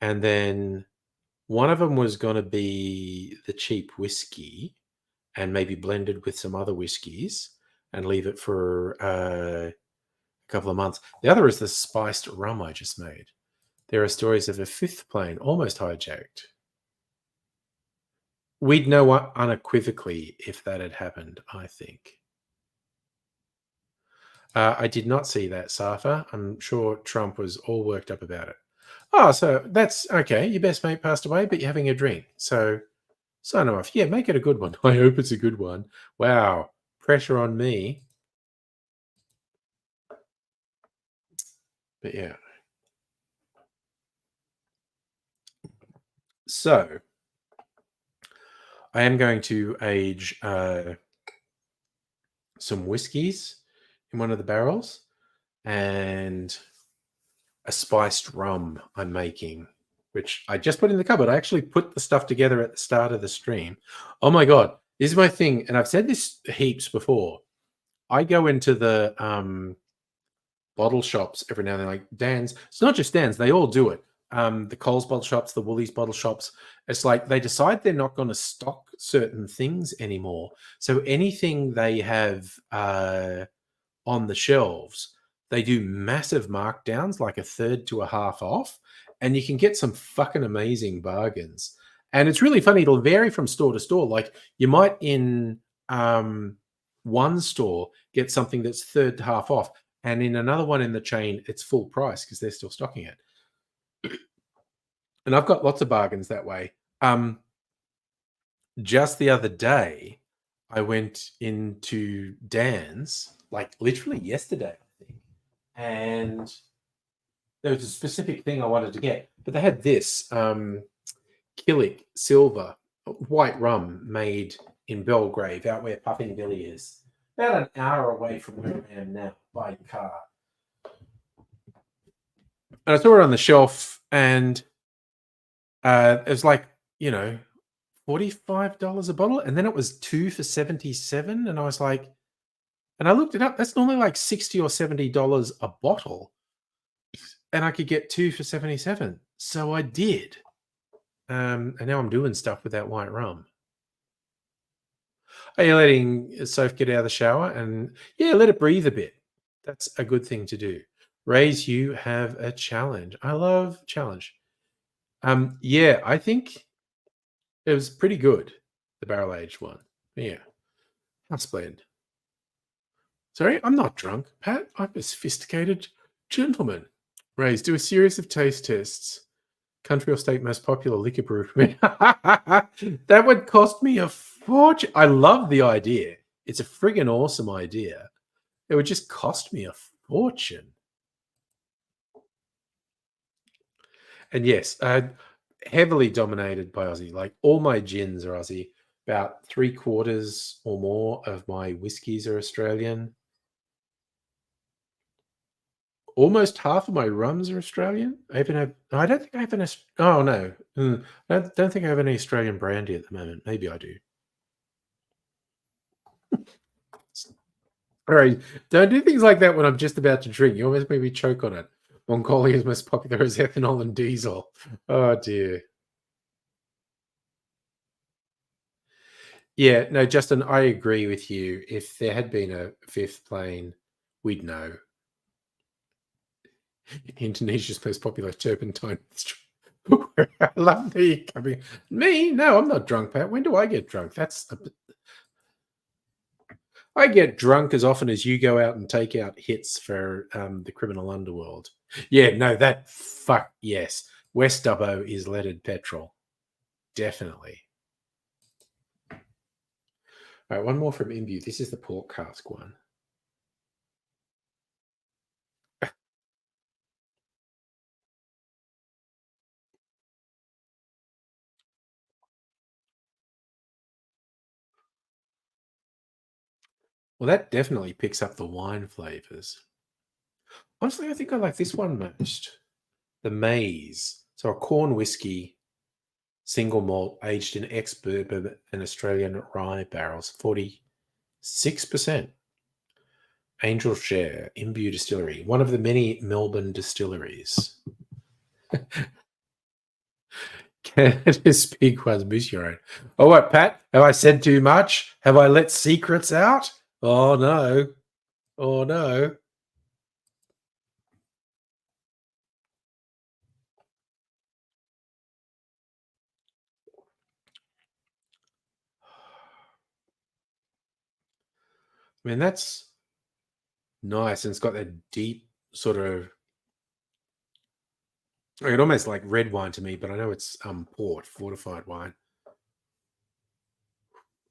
And then one of them was going to be the cheap whiskey and maybe blended with some other whiskeys and leave it for a couple of months. The other is the spiced rum I just made. There are stories of a 5th plane almost hijacked. We'd know unequivocally if that had happened, I think. I did not see that, Safa. I'm sure Trump was all worked up about it. Oh, so that's okay. Your best mate passed away, but you're having a drink. So sign him off. Yeah, make it a good one. I hope it's a good one. Wow. Pressure on me. But yeah. So I am going to age some whiskies in one of the barrels and a spiced rum I'm making, which I just put in the cupboard. I actually put the stuff together at the start of the stream. Oh my God, this is my thing. And I've said this heaps before. I go into the bottle shops every now and then, like Dan's. It's not just Dan's, they all do it. The Coles bottle shops, the Woolies bottle shops. It's like they decide they're not going to stock certain things anymore. So anything they have on the shelves, they do massive markdowns, like a third to a half off, and you can get some fucking amazing bargains. And it's really funny. It'll vary from store to store. Like you might in one store get something that's third to half off, and in another one in the chain, it's full price because they're still stocking it. And I've got lots of bargains that way. Just the other day, I went into Dan's, like literally yesterday, I think, and there was a specific thing I wanted to get, but they had this Killick Silver white rum made in Belgrave, out where Puffing Billy is, about an hour away from where I am now by car. And I saw it on the shelf, and it was like, $45 a bottle, and then it was 2 for 77, and I was like, and I looked it up, that's normally like $60 or $70 a bottle, and I could get 2 for 77. So I did. And now I'm doing stuff with that white rum. Are you letting Soph get out of the shower? And yeah, let it breathe a bit. That's a good thing to do. Raise, you have a challenge. I love challenge. Yeah, I think it was pretty good, the barrel aged one. Yeah, that's splendid. Sorry, I'm not drunk, Pat. I'm a sophisticated gentleman. Raise, do a series of taste tests. Country or state most popular liquor brew. That would cost me a fortune. I love the idea. It's a friggin' awesome idea. It would just cost me a fortune. And yes, heavily dominated by Aussie. Like all my gins are Aussie. About 3/4 or more of my whiskies are Australian. Almost half of my rums are Australian. I don't think I have an. Oh no, I don't think I have any Australian brandy at the moment. Maybe I do. All right, don't do things like that when I'm just about to drink. You almost made me choke on it. Mongolia's most popular is ethanol and diesel. Oh dear. Yeah, no, Justin, I agree with you. If there had been a fifth plane, we'd know. Indonesia's most popular turpentine. I love the coming. Me? No, I'm not drunk, Pat. When do I get drunk? I get drunk as often as you go out and take out hits for the criminal underworld. Yeah, no, yes. West Dubbo is leaded petrol. Definitely. All right, one more from Imbue. This is the pork cask one. Well, that definitely picks up the wine flavors. Honestly, I think I like this one most. The maize. So a corn whiskey, single malt, aged in ex-bourbon and Australian rye barrels, 46%. Angel Share, Imbue Distillery, one of the many Melbourne distilleries. Canada's speak one's Monsieur. Oh, what, Pat? Have I said too much? Have I let secrets out? Oh, no. Oh, no. I mean, that's nice. And it's got that deep sort of, it almost like red wine to me, but I know it's port, fortified wine.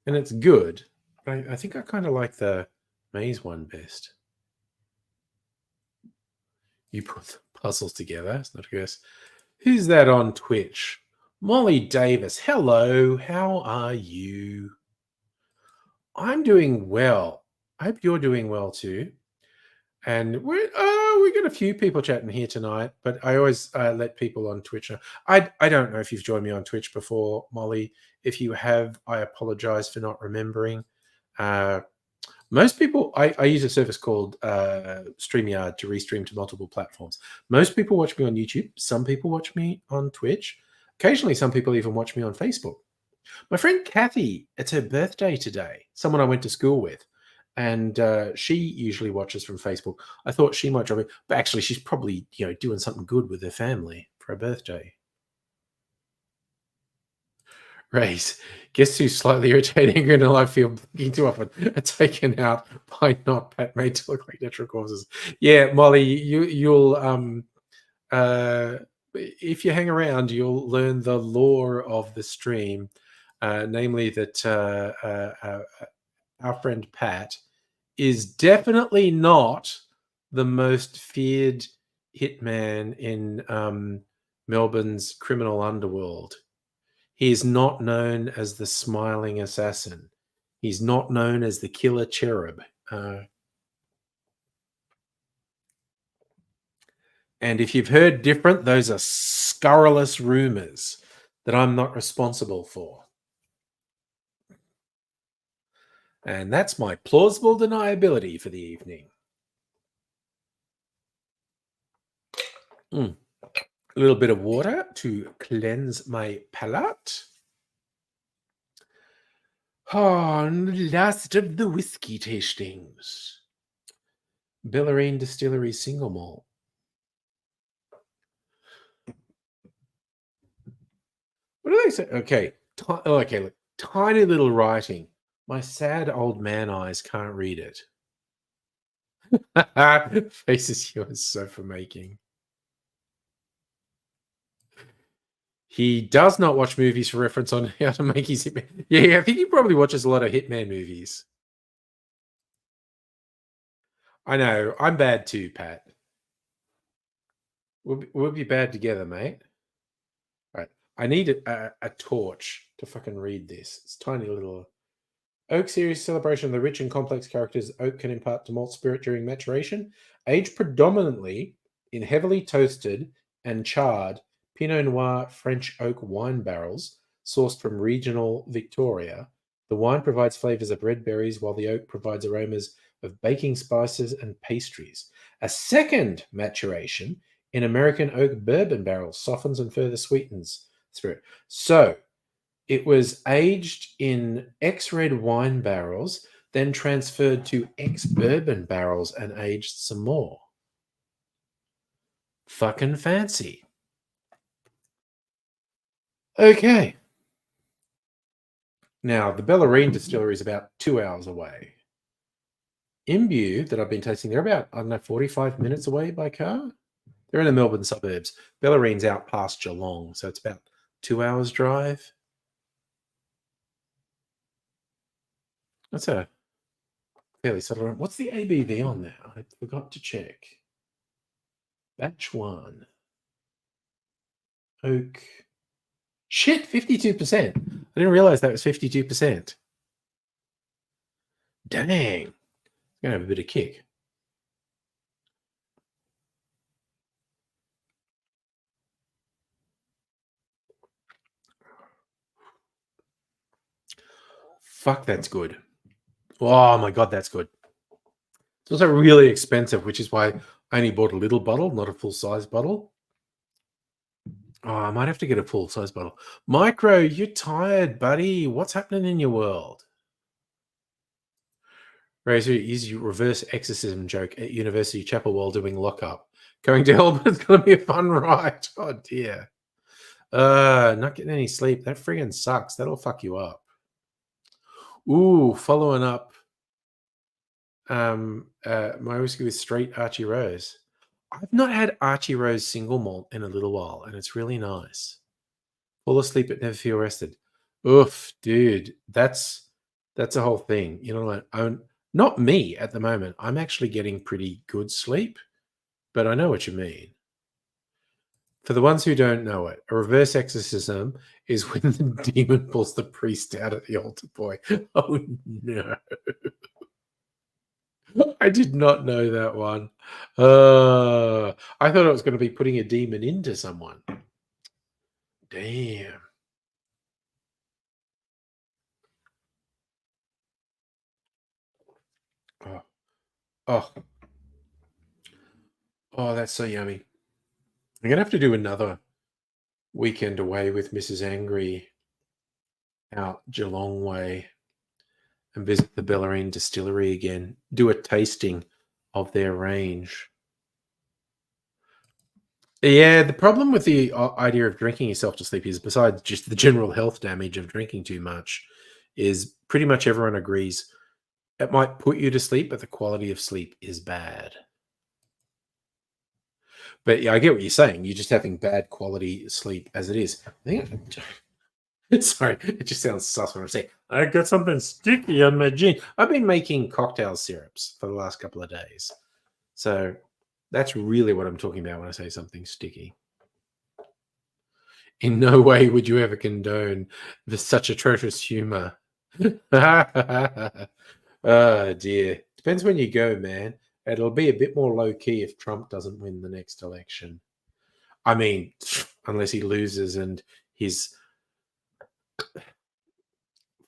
And it's good. I think I kind of like the maize one best. You put the puzzles together. It's not a guess. Who's that on Twitch? Molly Davis, hello. How are you? I'm doing well. I hope you're doing well too. And we got a few people chatting here tonight, but I always let people on Twitch know. I don't know if you've joined me on Twitch before, Molly. If you have, I apologize for not remembering. Uh, Most people, I use a service called StreamYard to restream to multiple platforms. Most people watch me on YouTube. Some people watch me on Twitch. Occasionally, some people even watch me on Facebook. My friend Kathy, it's her birthday today. Someone I went to school with, and she usually watches from Facebook. I thought she might drop it, but actually, she's probably doing something good with her family for her birthday. Race. Guess who's slightly irritating and I feel blinking too often are taken out by not Pat made to look like natural causes. Yeah, Molly, you'll if you hang around, you'll learn the lore of the stream, namely that our friend Pat is definitely not the most feared hitman in Melbourne's criminal underworld. He is not known as the smiling assassin. He's not known as the killer cherub. And if you've heard different, those are scurrilous rumors that I'm not responsible for. And that's my plausible deniability for the evening. A little bit of water to cleanse my palate. Oh, last of the whiskey tastings. Bellarine Distillery single malt. What do they say? Okay. Okay, look. Tiny little writing. My sad old man eyes can't read it. Faces you are so for making. He does not watch movies for reference on how to make his hitman. Yeah, I think he probably watches a lot of Hitman movies. I know. I'm bad too, Pat. We'll be bad together, mate. Right. I need a torch to fucking read this. It's tiny little. Oak series celebration of the rich and complex characters oak can impart to malt spirit during maturation. Aged predominantly in heavily toasted and charred Pinot Noir French oak wine barrels sourced from regional Victoria. The wine provides flavors of red berries, while the oak provides aromas of baking spices and pastries. A second maturation in American oak bourbon barrels softens and further sweetens through it. So, it was aged in ex-red wine barrels, then transferred to ex-bourbon barrels and aged some more. Fucking fancy. Okay. Now, the Bellarine distillery is about 2 hours away. Imbue, that I've been tasting, they're about, 45 minutes away by car. They're in the Melbourne suburbs. Bellarine's out past Geelong, so it's about 2 hours drive. That's a fairly subtle. What's the ABV on there? I forgot to check. Batch 1. Oak. Shit, 52%. I didn't realize that was 52%. Dang. It's going to have a bit of kick. Fuck, that's good. Oh my God, that's good. It's also really expensive, which is why I only bought a little bottle, not a full-size bottle. Oh, I might have to get a full-size bottle. Micro, you're tired, buddy. What's happening in your world? Razor, is your reverse exorcism joke at University Chapel while doing lockup. Going to hell, but it's going to be a fun ride. Oh, dear. Not getting any sleep. That friggin' sucks. That'll fuck you up. Ooh, following up. My whiskey with straight Archie Rose. I've not had Archie Rose single malt in a little while, and it's really nice. Fall asleep but never feel rested. Oof, dude, that's a whole thing. You know, like, not me at the moment. I'm actually getting pretty good sleep, but I know what you mean. For the ones who don't know it, a reverse exorcism is when the demon pulls the priest out of the altar boy. Oh no. I did not know that one. I thought it was going to be putting a demon into someone. Damn. Oh, oh, oh, that's so yummy. I'm going to have to do another weekend away with Mrs. Angry out Geelong way and visit the Bellarine distillery again. Do a tasting of their range. Yeah, the problem with the idea of drinking yourself to sleep is, besides just the general health damage of drinking too much, is pretty much everyone agrees it might put you to sleep, but the quality of sleep is bad. But yeah, I get what you're saying. You're just having bad quality sleep as it is. I think sorry, it just sounds sus when I say I got something sticky on my jean. I've been making cocktail syrups for the last couple of days. So that's really what I'm talking about when I say something sticky. In no way would you ever condone such atrocious humor. Oh dear. Depends when you go, man. It'll be a bit more low key if Trump doesn't win the next election. I mean, unless he loses and his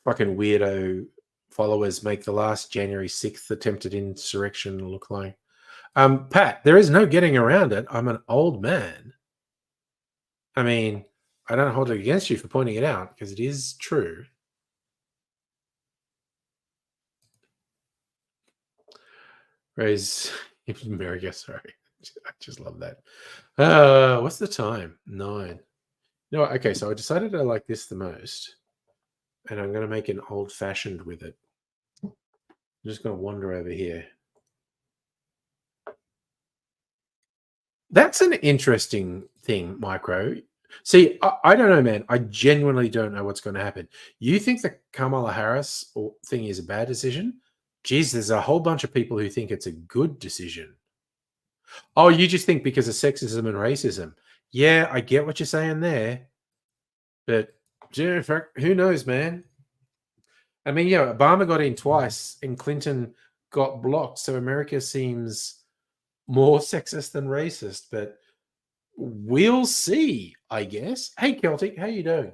fucking weirdo followers make the last January 6th attempted insurrection look like. Pat, there is no getting around it. I'm an old man. I mean, I don't hold it against you for pointing it out because it is true. Raise America, sorry. I just love that. What's the time? 9. No, okay, so I decided I like this the most, and I'm going to make an old fashioned with it. I'm just going to wander over here. That's an interesting thing, Micro. See, I don't know, man. I genuinely don't know what's going to happen. You think the Kamala Harris thing is a bad decision? Geez, there's a whole bunch of people who think it's a good decision. Oh, you just think because of sexism and racism. Yeah, I get what you're saying there. But who knows, man? I mean, yeah, Obama got in twice and Clinton got blocked. So America seems more sexist than racist, but we'll see, I guess. Hey, Celtic, how you doing?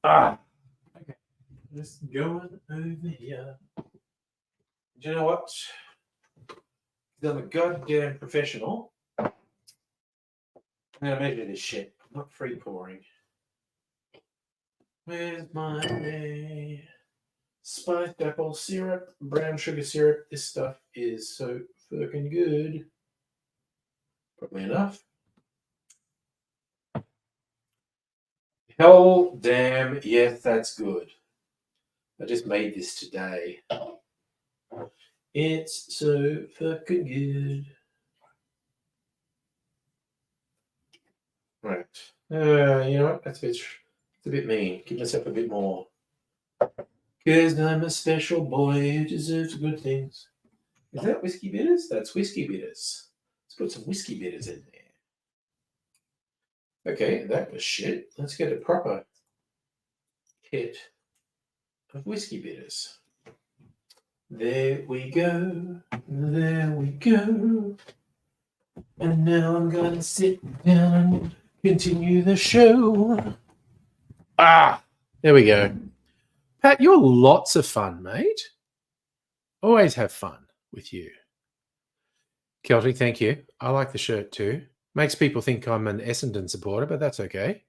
Okay. Just going over here. Do you know what? I'm a goddamn professional. I'm going to measure this shit. I'm not free pouring. Where's my spiced apple syrup, brown sugar syrup? This stuff is so fucking good. Probably enough. Hell damn, yes, that's good. I just made this today. It's so fucking good. Right. You know what? That's a bit mean. Give myself a bit more. Because I'm a special boy who deserves good things. Is that whiskey bitters? That's whiskey bitters. Let's put some whiskey bitters in there. Okay, that was shit. Let's get a proper hit of whiskey bitters. There we go. There we go. And now I'm gonna sit down and continue the show. There we go. Pat, you're lots of fun, mate. Always have fun with you. Celtic, thank you. I like the shirt too. Makes people think I'm an Essendon supporter, but that's okay.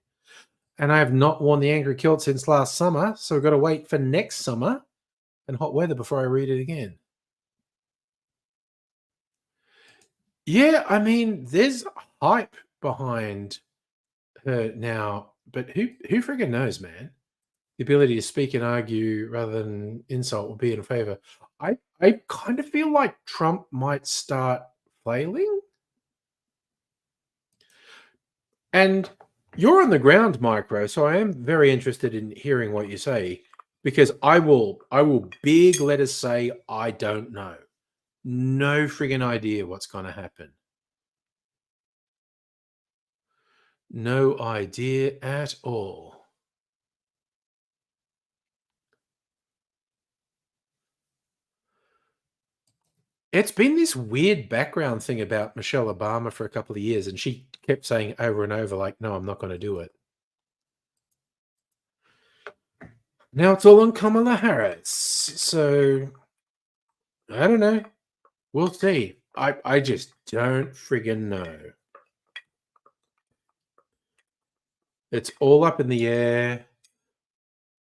And I have not worn the angry kilt since last summer, so we've got to wait for next summer and hot weather before I read it again. Yeah, I mean, there's hype behind her now, but who friggin' knows, man? The ability to speak and argue rather than insult will be in favor. I kind of feel like Trump might start flailing. And you're on the ground, Micro, so I am very interested in hearing what you say because I will big letters say I don't know. No friggin' idea what's going to happen. No idea at all. It's been this weird background thing about Michelle Obama for a couple of years, and she kept saying over and over, like, "No, I'm not gonna do it." Now it's all on Kamala Harris. So I don't know. We'll see. I just don't friggin' know. It's all up in the air.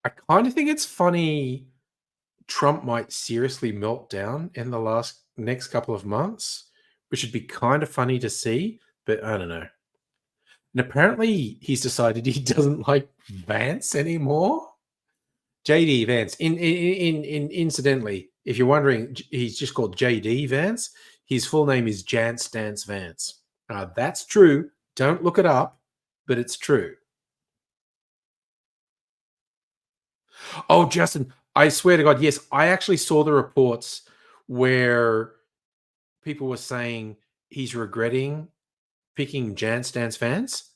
I kind of think it's funny Trump might seriously melt down in the next couple of months, which would be kind of funny to see, but I don't know. And apparently he's decided he doesn't like Vance anymore. JD Vance. Incidentally, if you're wondering, he's just called JD Vance. His full name is Jance Dance Vance. That's true. Don't look it up, but it's true. Oh, Justin, I swear to God, yes, I actually saw the reports where people were saying he's regretting picking Jance Dance Vance.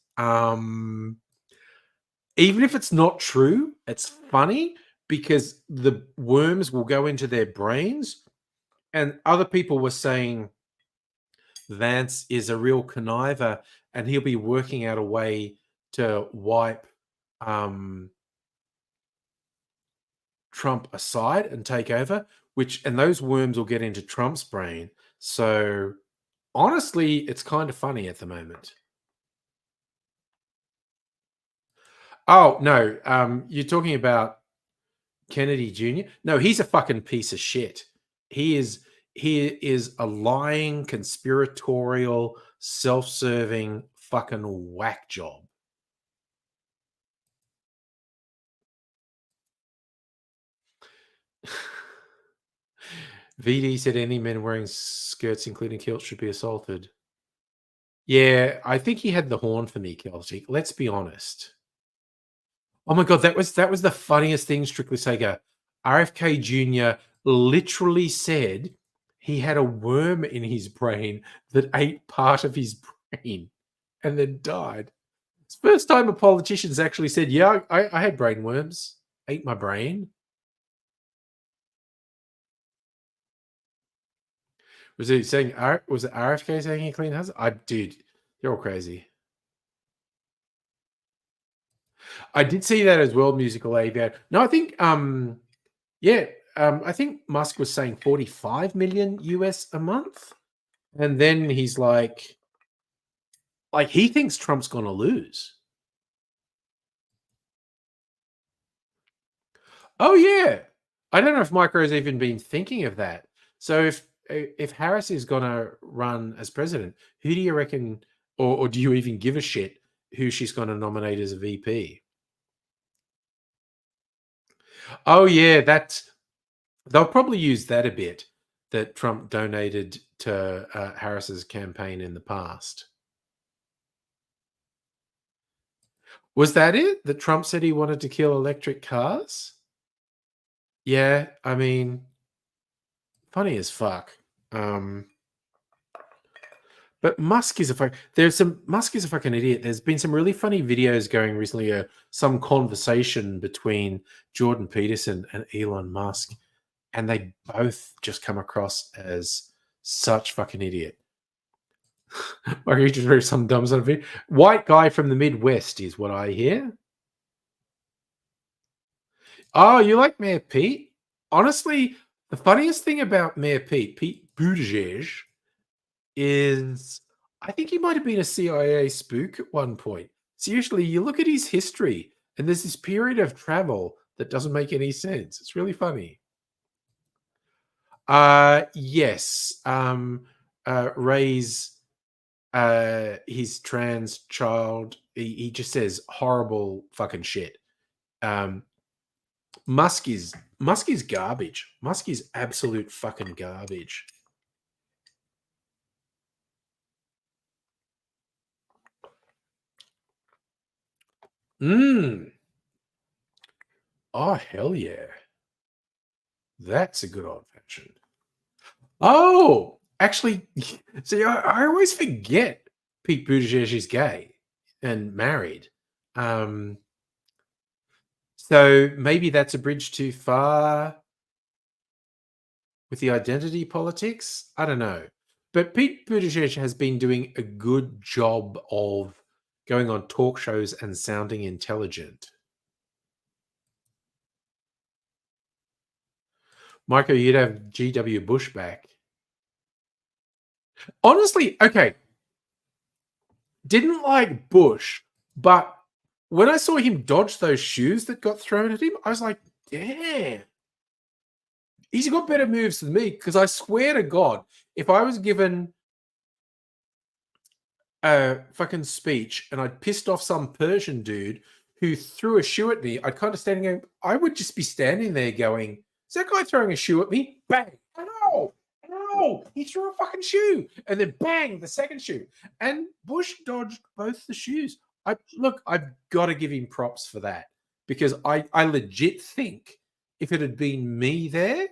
Even if it's not true, it's funny because the worms will go into their brains. And other people were saying Vance is a real conniver and he'll be working out a way to wipe Trump aside and take over, and those worms will get into Trump's brain. So honestly, it's kind of funny at the moment. Oh, no. You're talking about Kennedy Jr.? No, he's a fucking piece of shit. He is a lying, conspiratorial, self-serving fucking whack job. VD said any men wearing skirts, including kilts, should be assaulted. Yeah, I think he had the horn for me, Celtic. Let's be honest. Oh my god, that was the funniest thing, Strictly Sega. RFK Jr. literally said he had a worm in his brain that ate part of his brain and then died. It's the first time a politician's actually said, "Yeah, I had brain worms, ate my brain." Was he saying? Was it RFK saying he clean husband? Dude, you're all crazy. I did see that as well. Musical aviator. No, I think yeah, I think Musk was saying 45 million US a month, and then he's like he thinks Trump's going to lose. Oh yeah, I don't know if Micro's even been thinking of that. So if Harris is going to run as president, who do you reckon, or do you even give a shit who she's going to nominate as a VP? Oh yeah, they'll probably use that a bit. That Trump donated to Harris's campaign in the past. Was that it? That Trump said he wanted to kill electric cars? Yeah, I mean, funny as fuck. But Musk is a fuck. Musk is a fucking idiot. There's been some really funny videos going recently. Some conversation between Jordan Peterson and Elon Musk, and they both just come across as such fucking idiot. Like he just read some dumb sort of video. White guy from the Midwest is what I hear. Oh, you like Mayor Pete? Honestly, the funniest thing about Mayor Pete Buttigieg, is I think he might have been a CIA spook at one point. Seriously, you look at his history, and there's this period of travel that doesn't make any sense. It's really funny. Yes. Raise his trans child. He just says horrible fucking shit. Um, Musk is garbage. Musk is absolute fucking garbage. Mm. Oh hell yeah. That's a good old fashioned. Oh, actually, see, I always forget Pete Buttigieg is gay. and married. Um, so maybe that's a bridge too far with the identity politics. I don't know. But Pete Buttigieg has been doing a good job of going on talk shows and sounding intelligent. Michael, you'd have G.W. Bush back. Honestly, okay, didn't like Bush, but when I saw him dodge those shoes that got thrown at him, I was like, damn, he's got better moves than me. Because I swear to God, if I was given a fucking speech and I'd pissed off some Persian dude who threw a shoe at me, I'd kind of stand there, I would just be standing there going, is that guy throwing a shoe at me? Bang. Oh, no, he threw a fucking shoe. And then bang, the second shoe. And Bush dodged both the shoes. I've got to give him props for that because I legit think if it had been me there,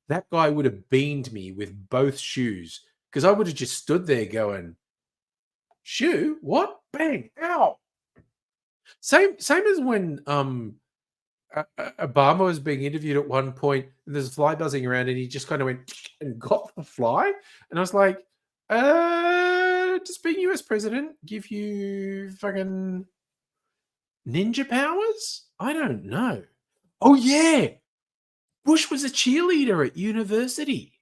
that guy would have beamed me with both shoes because I would have just stood there going, shoe? What? Bang! Ow! Same as when Obama was being interviewed at one point, and there's a fly buzzing around, and he just kind of went and got the fly, and I was like, does being U.S. president give you fucking ninja powers? I don't know. Oh yeah, Bush was a cheerleader at university.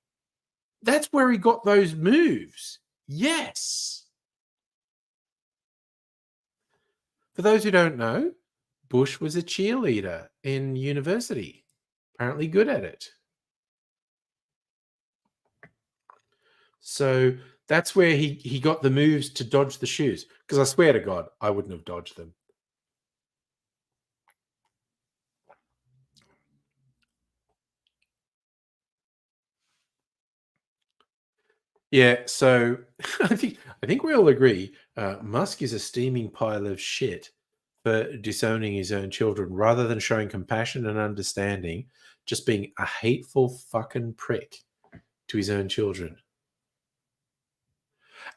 That's where he got those moves. Yes. For those who don't know, Bush was a cheerleader in university. Apparently good at it. So that's where he got the moves to dodge the shoes. Because I swear to God, I wouldn't have dodged them. Yeah, so I think we all agree Musk is a steaming pile of shit for disowning his own children rather than showing compassion and understanding, just being a hateful fucking prick to his own children.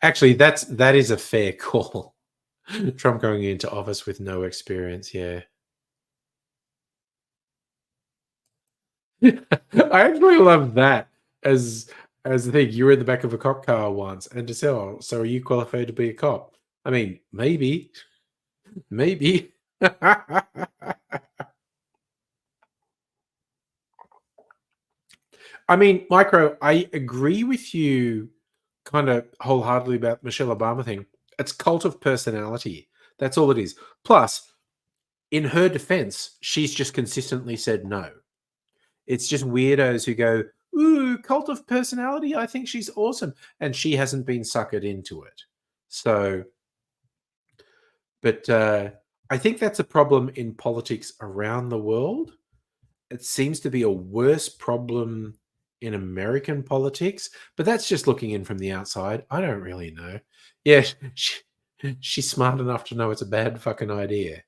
Actually, that is a fair call. Trump going into office with no experience, yeah. I actually love that as the thing. You were in the back of a cop car once, and to say, "Oh, so are you qualified to be a cop?" I mean, maybe, maybe. I mean, Micro, I agree with you kind of wholeheartedly about Michelle Obama thing. It's cult of personality. That's all it is. Plus, in her defense, she's just consistently said no. It's just weirdos who go, ooh, cult of personality. I think she's awesome. And she hasn't been suckered into it. So, but I think that's a problem in politics around the world. It seems to be a worse problem in American politics, but that's just looking in from the outside. I don't really know. Yeah, she's smart enough to know it's a bad fucking idea.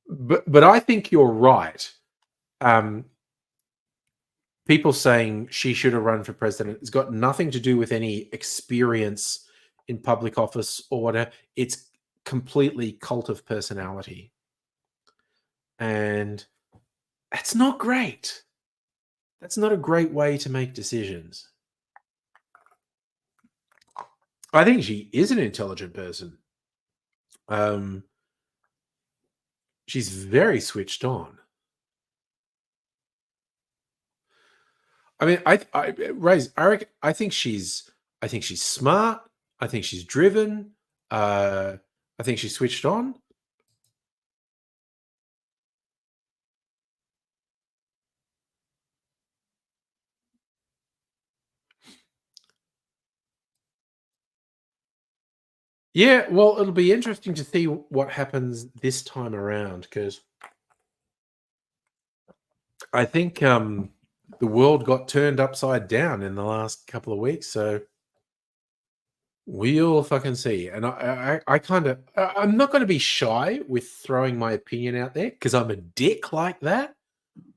But I think you're right. People saying she should have run for president has got nothing to do with any experience in public office or whatever. It's completely cult of personality. And that's not great. That's not a great way to make decisions. I think she is an intelligent person. She's very switched on. I mean, I think she's smart. I think she's driven. I think she's switched on. Yeah, well, it'll be interesting to see what happens this time around because I think the world got turned upside down in the last couple of weeks. So we'll fucking see. And I kind of, I'm not going to be shy with throwing my opinion out there because I'm a dick like that.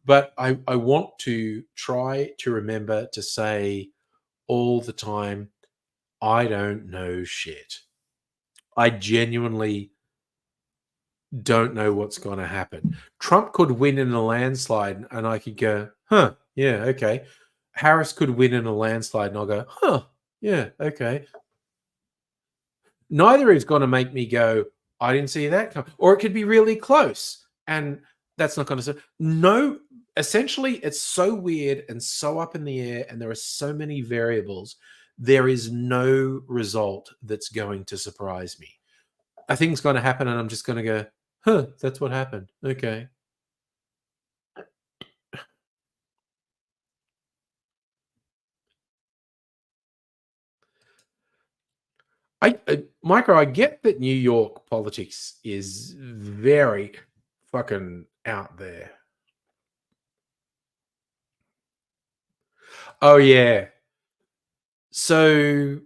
But I want to try to remember to say all the time, I don't know shit. I genuinely don't know what's going to happen. Trump could win in a landslide, and I could go, huh, yeah, okay. Harris could win in a landslide, and I'll go, huh, yeah, okay. Neither is going to make me go, I didn't see that come. Or it could be really close, and that's not going to. No, essentially, it's so weird and so up in the air, and there are so many variables. There is no result that's going to surprise me. A thing's going to happen, and I'm just going to go, huh, that's what happened. Okay. Micro, I get that New York politics is very fucking out there. Oh yeah. So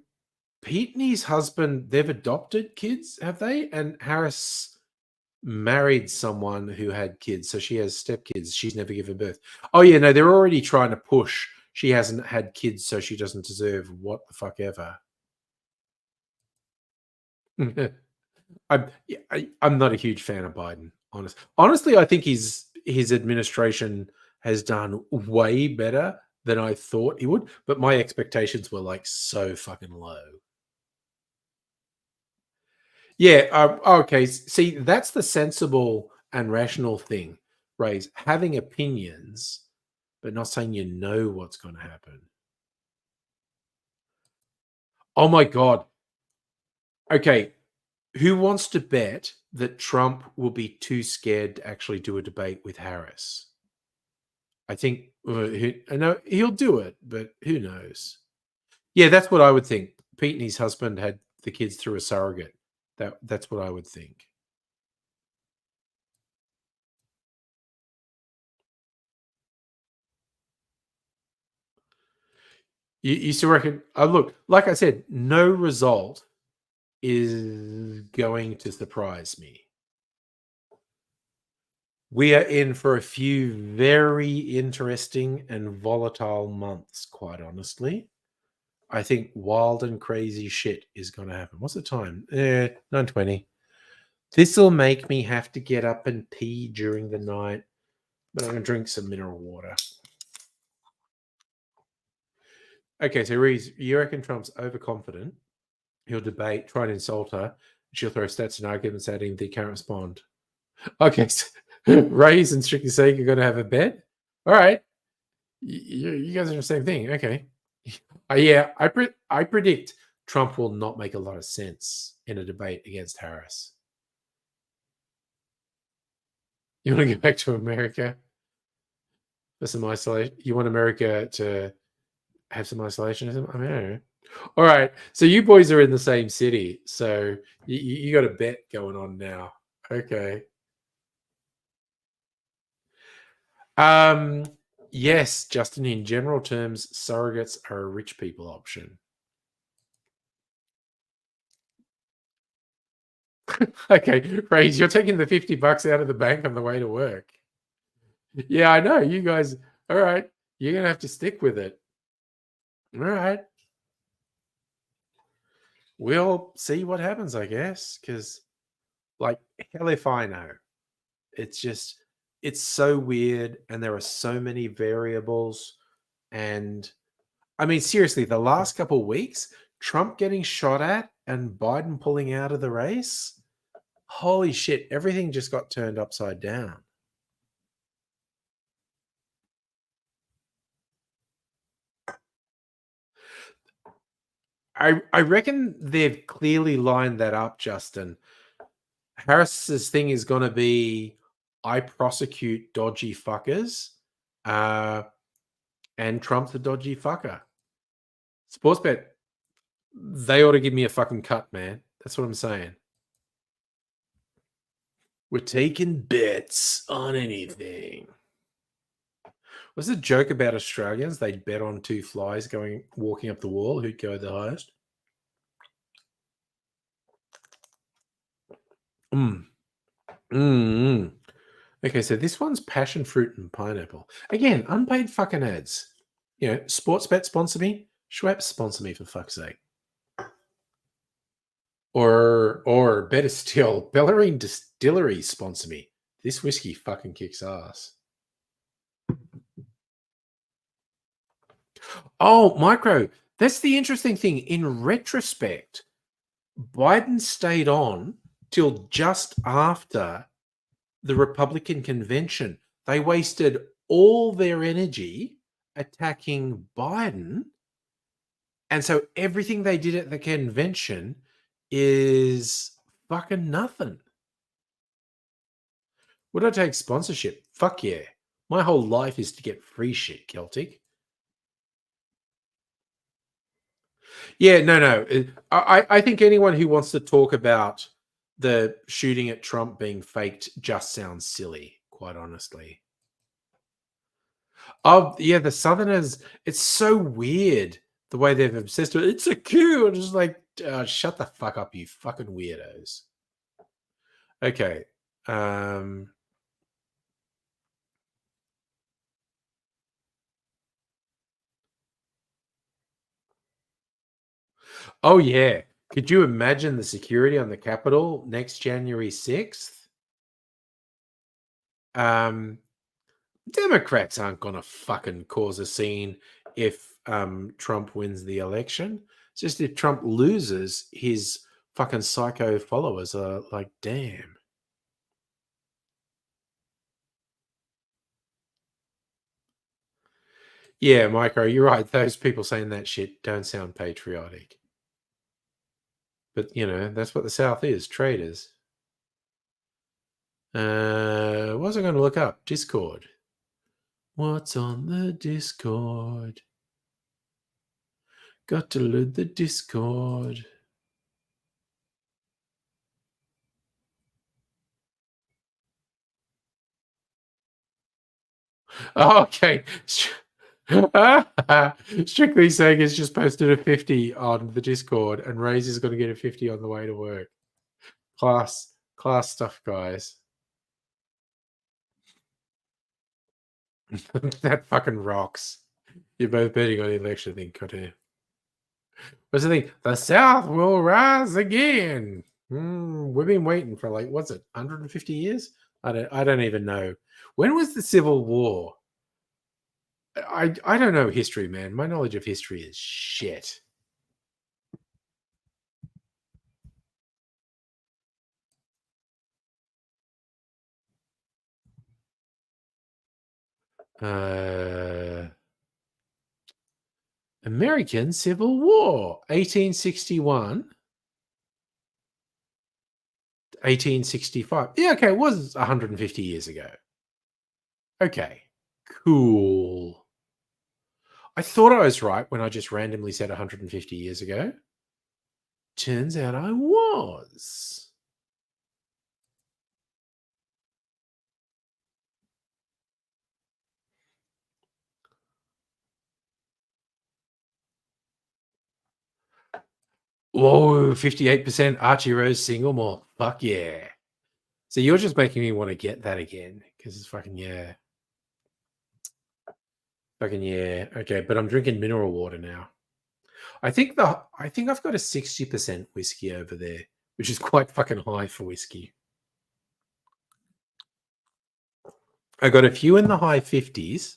Pete and his husband, they've adopted kids, have they? And Harris married someone who had kids, so she has stepkids. She's never given birth. Oh yeah, no, they're already trying to push. She hasn't had kids, so she doesn't deserve what the fuck ever. I'm not a huge fan of Biden. Honestly, I think his administration has done way better than I thought he would, but my expectations were like so fucking low. Yeah. Okay. See, that's the sensible and rational thing, Rays. Having opinions, but not saying you know what's going to happen. Oh my god. Okay. Who wants to bet that Trump will be too scared to actually do a debate with Harris? I think I know he'll do it, but who knows? Yeah, that's what I would think. Pete and his husband had the kids through a surrogate. That's what I would think. You still reckon? Look, like I said, no result is going to surprise me. We are in for a few very interesting and volatile months, quite honestly. I think wild and crazy shit is going to happen. What's the time? 9:20. This will make me have to get up and pee during the night, but I'm going to drink some mineral water. Okay, so Reese, you reckon Trump's overconfident? He'll debate, try and insult her. She'll throw stats and arguments at him. He can't respond. Okay, so Ray's and Strictly saying you're going to have a bet. All right, you guys are the same thing. Okay, yeah, I predict Trump will not make a lot of sense in a debate against Harris. You want to get back to America for some isolation? You want America to have some isolationism? I mean, I don't know. All right, so you boys are in the same city, so you got a bet going on now. Okay. Um. Yes, Justin. In general terms, surrogates are a rich people option. Okay, Rage, you're taking the $50 out of the bank on the way to work. Yeah, I know. You guys. All right, you're gonna have to stick with it. All right. We'll see what happens, I guess, because, like, hell if I know. It's just, it's so weird, and there are so many variables. And I mean, seriously, the last couple of weeks, Trump getting shot at and Biden pulling out of the race, holy shit, everything just got turned upside down. I reckon they've clearly lined that up, Justin. Harris's thing is going to be, I prosecute dodgy fuckers, uh, and Trump's a dodgy fucker. Sportsbet, they ought to give me a fucking cut, man. That's what I'm saying. We're taking bets on anything. Was a joke about Australians? They'd bet on two flies walking up the wall. Who'd go the highest? Mm. Mm. Okay, so this one's passion fruit and pineapple. Again, unpaid fucking ads. You know, Sportsbet sponsor me. Schweppes sponsor me, for fuck's sake. Or better still, Bellarine Distillery sponsor me. This whiskey fucking kicks ass. Oh, micro. That's the interesting thing. In retrospect, Biden stayed on till just after the Republican convention. They wasted all their energy attacking Biden. And so everything they did at the convention is fucking nothing. Would I take sponsorship? Fuck yeah. My whole life is to get free shit, Celtic. Yeah, no. I think anyone who wants to talk about the shooting at Trump being faked just sounds silly, quite honestly. Oh, yeah, the Southerners, it's so weird the way they've obsessed with it. It's a coup. I'm just like, shut the fuck up, you fucking weirdos. Okay. Um, oh, yeah. Could you imagine the security on the Capitol next January 6th? Um, Democrats aren't going to fucking cause a scene if Trump wins the election. It's just if Trump loses, his fucking psycho followers are like, damn. Yeah, Micro, you're right. Those people saying that shit don't sound patriotic. But, that's what the South is, traitors. What was I going to look up? Discord. What's on the Discord? Got to load the Discord. Oh, okay. Strictly saying has just posted a 50 on the Discord, and Ray's is going to get a 50 on the way to work. Class stuff, guys. That fucking rocks. You're both betting on the election thing, continue. What's the thing? The South will rise again. We've been waiting for what's it, 150 years? I don't even know. When was the Civil War? I don't know history, man. My knowledge of history is shit. American Civil War, 1861, 1865. Yeah, okay, it was 150 years ago. Okay, cool. I thought I was right when I just randomly said 150 years ago. Turns out I was. Whoa, 58% Archie Rose single malt. Fuck yeah. So you're just making me want to get that again because it's fucking yeah. Fucking yeah. Okay, but I'm drinking mineral water now. I think I've got a 60% whiskey over there, which is quite fucking high for whiskey. I got a few in the high 50s,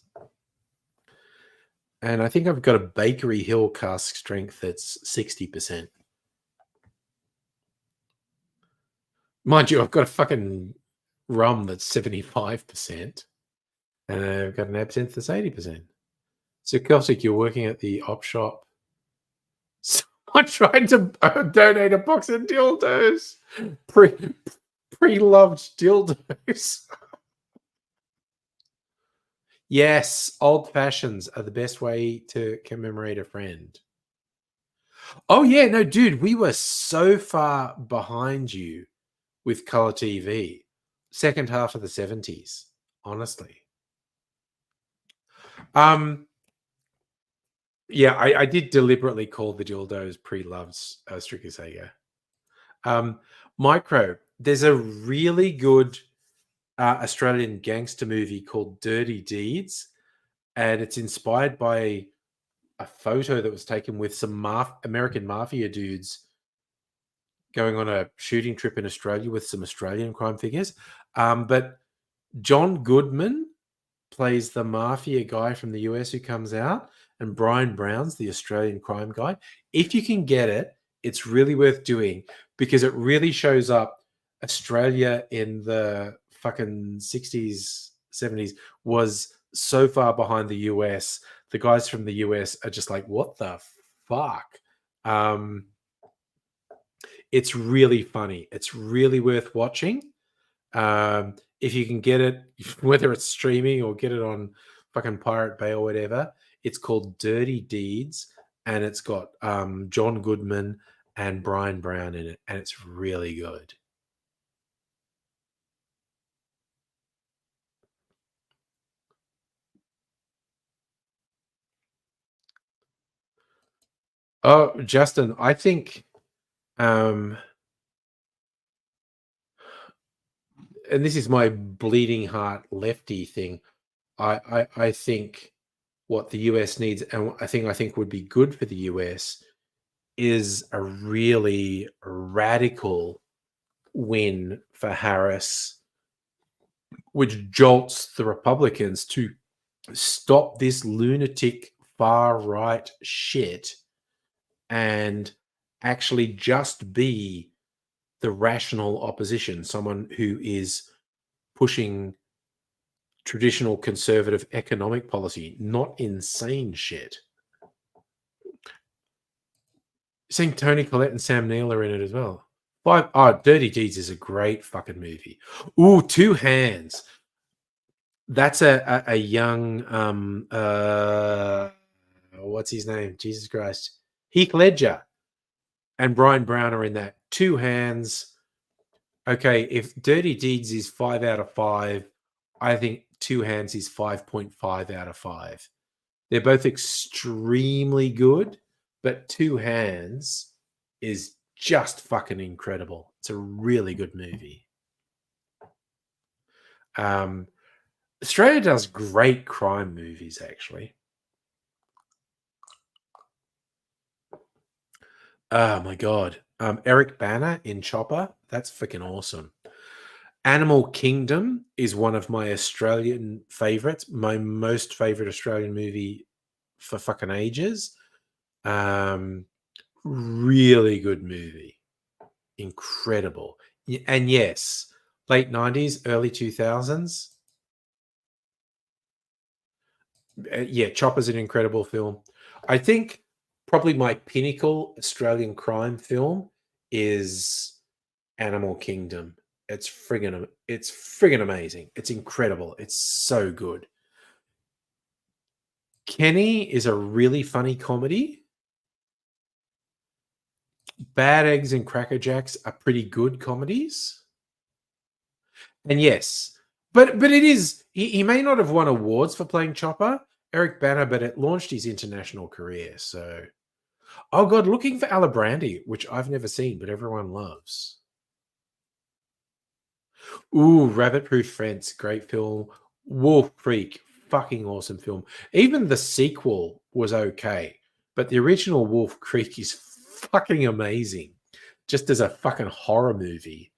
and I think I've got a Bakery Hill cask strength that's 60%. Mind you, I've got a fucking rum that's 75%, and I've got an absinthe that's 80%. So, Celtic, you're working at the op shop. Someone tried to donate a box of dildos. Pre-loved dildos. Yes, old fashions are the best way to commemorate a friend. Oh, yeah, no, dude, we were so far behind you with color TV. Second half of the 70s, honestly. Yeah, I did deliberately call the dildos pre-loved Strictly Sega. Micro, there's a really good Australian gangster movie called Dirty Deeds, and it's inspired by a photo that was taken with some American mafia dudes going on a shooting trip in Australia with some Australian crime figures. But John Goodman plays the mafia guy from the US who comes out, and Brian Brown's the Australian crime guy. If you can get it, it's really worth doing because it really shows up Australia in the fucking 60s, 70s was so far behind the US. The guys from the US are just like, what the fuck? It's really funny. It's really worth watching. If you can get it, whether it's streaming or get it on fucking Pirate Bay or whatever, it's called Dirty Deeds, and it's got John Goodman and Brian Brown in it, and it's really good. Oh, Justin, I think, and this is my bleeding heart lefty thing. I think what the US needs, and I think would be good for the US, is a really radical win for Harris, which jolts the Republicans to stop this lunatic far right shit and actually just be the rational opposition, someone who is pushing traditional conservative economic policy, not insane shit. Seeing Tony Collette and Sam Neill are in it as well. Dirty Deeds is a great fucking movie. Ooh, Two Hands. That's a young what's his name? Jesus Christ. Heath Ledger and Brian Brown are in that. Two Hands. Okay, if Dirty Deeds is 5 out of 5, I think Two Hands is 5.5 out of 5. They're both extremely good, but Two Hands is just fucking incredible. It's a really good movie. Australia does great crime movies, actually. Oh my god. Eric Bana in Chopper. That's freaking awesome. Animal Kingdom is one of my Australian favorites. My most favorite Australian movie for fucking ages. Really good movie. Incredible. And yes, late 90s, early 2000s. Yeah, Chopper's an incredible film. I think probably my pinnacle Australian crime film is Animal Kingdom. It's friggin' amazing. It's incredible. It's so good. Kenny is a really funny comedy. Bad Eggs and Cracker Jacks are pretty good comedies. And yes, but it is he may not have won awards for playing Chopper, Eric Bana, but it launched his international career. So, oh god, looking for Alibrandi, which I've never seen, but everyone loves. Ooh, Rabbit Proof Fence, great film. Wolf Creek, fucking awesome film. Even the sequel was okay, but the original Wolf Creek is fucking amazing. Just as a fucking horror movie,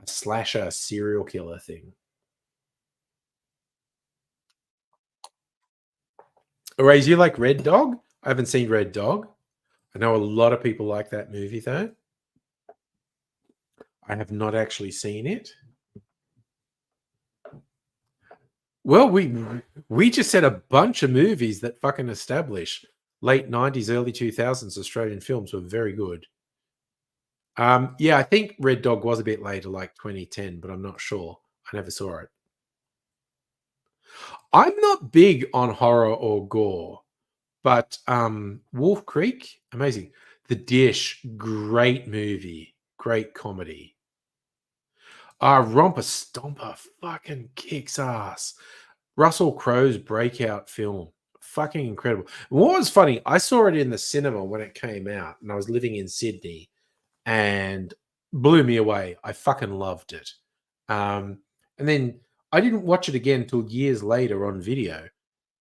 a slasher serial killer thing. Raise, you like Red Dog? I haven't seen Red Dog. I know a lot of people like that movie, though. I have not actually seen it. Well, we just said a bunch of movies that fucking establish late 90s, early 2000s Australian films were very good. Yeah, I think Red Dog was a bit later, like 2010, but I'm not sure. I never saw it. I'm not big on horror or gore, but Wolf Creek, amazing. The Dish, great movie, great comedy. Romper Stomper fucking kicks ass. Russell Crowe's breakout film, fucking incredible. What was funny, I saw it in the cinema when it came out, and I was living in Sydney, and blew me away. I fucking loved it. And then I didn't watch it again until years later on video.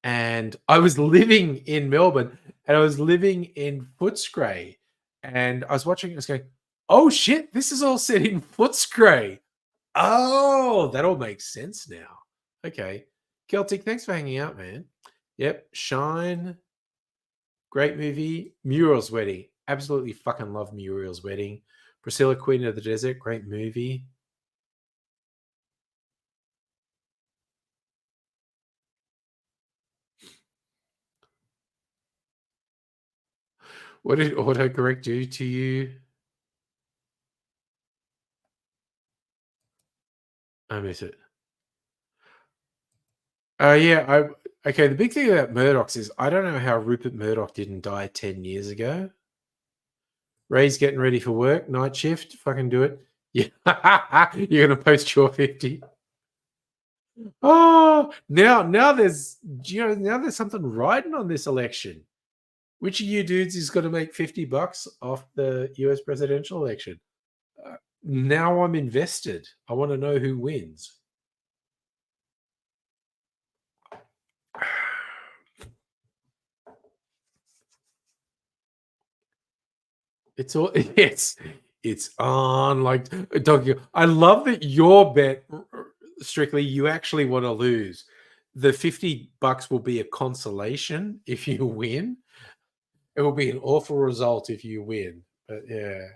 And I was living in Melbourne, and I was living in Footscray, and I was watching it. I was going, Oh shit! This is all set in Footscray. Oh, that all makes sense now. Okay, Celtic, thanks for hanging out, man. Yep, Shine, great movie. Muriel's Wedding, absolutely fucking love Muriel's Wedding. Priscilla, Queen of the Desert, great movie. What did autocorrect do to you? I miss it. Yeah, okay, the big thing about Murdoch's is I don't know how Rupert Murdoch didn't die 10 years ago. Ray's getting ready for work, night shift, fucking do it. Yeah. You're gonna post your 50. Oh, now there's now there's something riding on this election. Which of you dudes is gonna make $50 off the US presidential election? Now I'm invested. I want to know who wins. It's all it's on like Donkey. I love that your bet strictly you actually want to lose. The $50 will be a consolation if you win. It will be an awful result if you win. But yeah.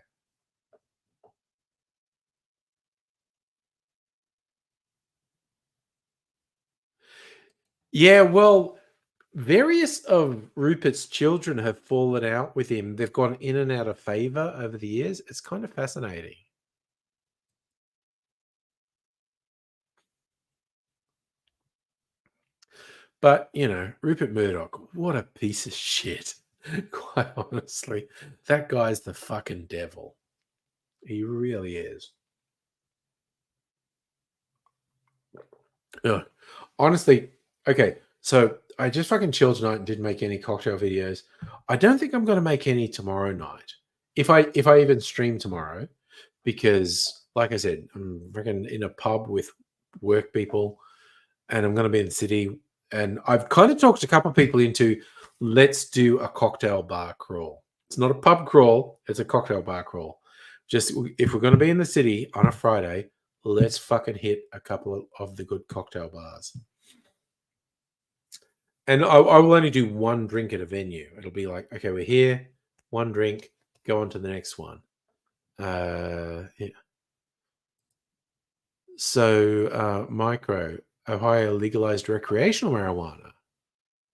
Yeah, well, various of Rupert's children have fallen out with him. They've gone in and out of favor over the years. It's kind of fascinating. But, Rupert Murdoch, what a piece of shit. Quite honestly. That guy's the fucking devil. He really is. Ugh. Honestly, okay. So I just fucking chilled tonight and didn't make any cocktail videos. I don't think I'm gonna make any tomorrow night. If I even stream tomorrow, because like I said, I'm freaking in a pub with work people and I'm going to be in the city. And I've kind of talked a couple of people into let's do a cocktail bar crawl. It's not a pub crawl, it's a cocktail bar crawl. Just if we're going to be in the city on a Friday, let's fucking hit a couple of the good cocktail bars. And I will only do one drink at a venue. It'll be like, okay, we're here, one drink, go on to the next one. Yeah. So, Micro, Ohio legalized recreational marijuana.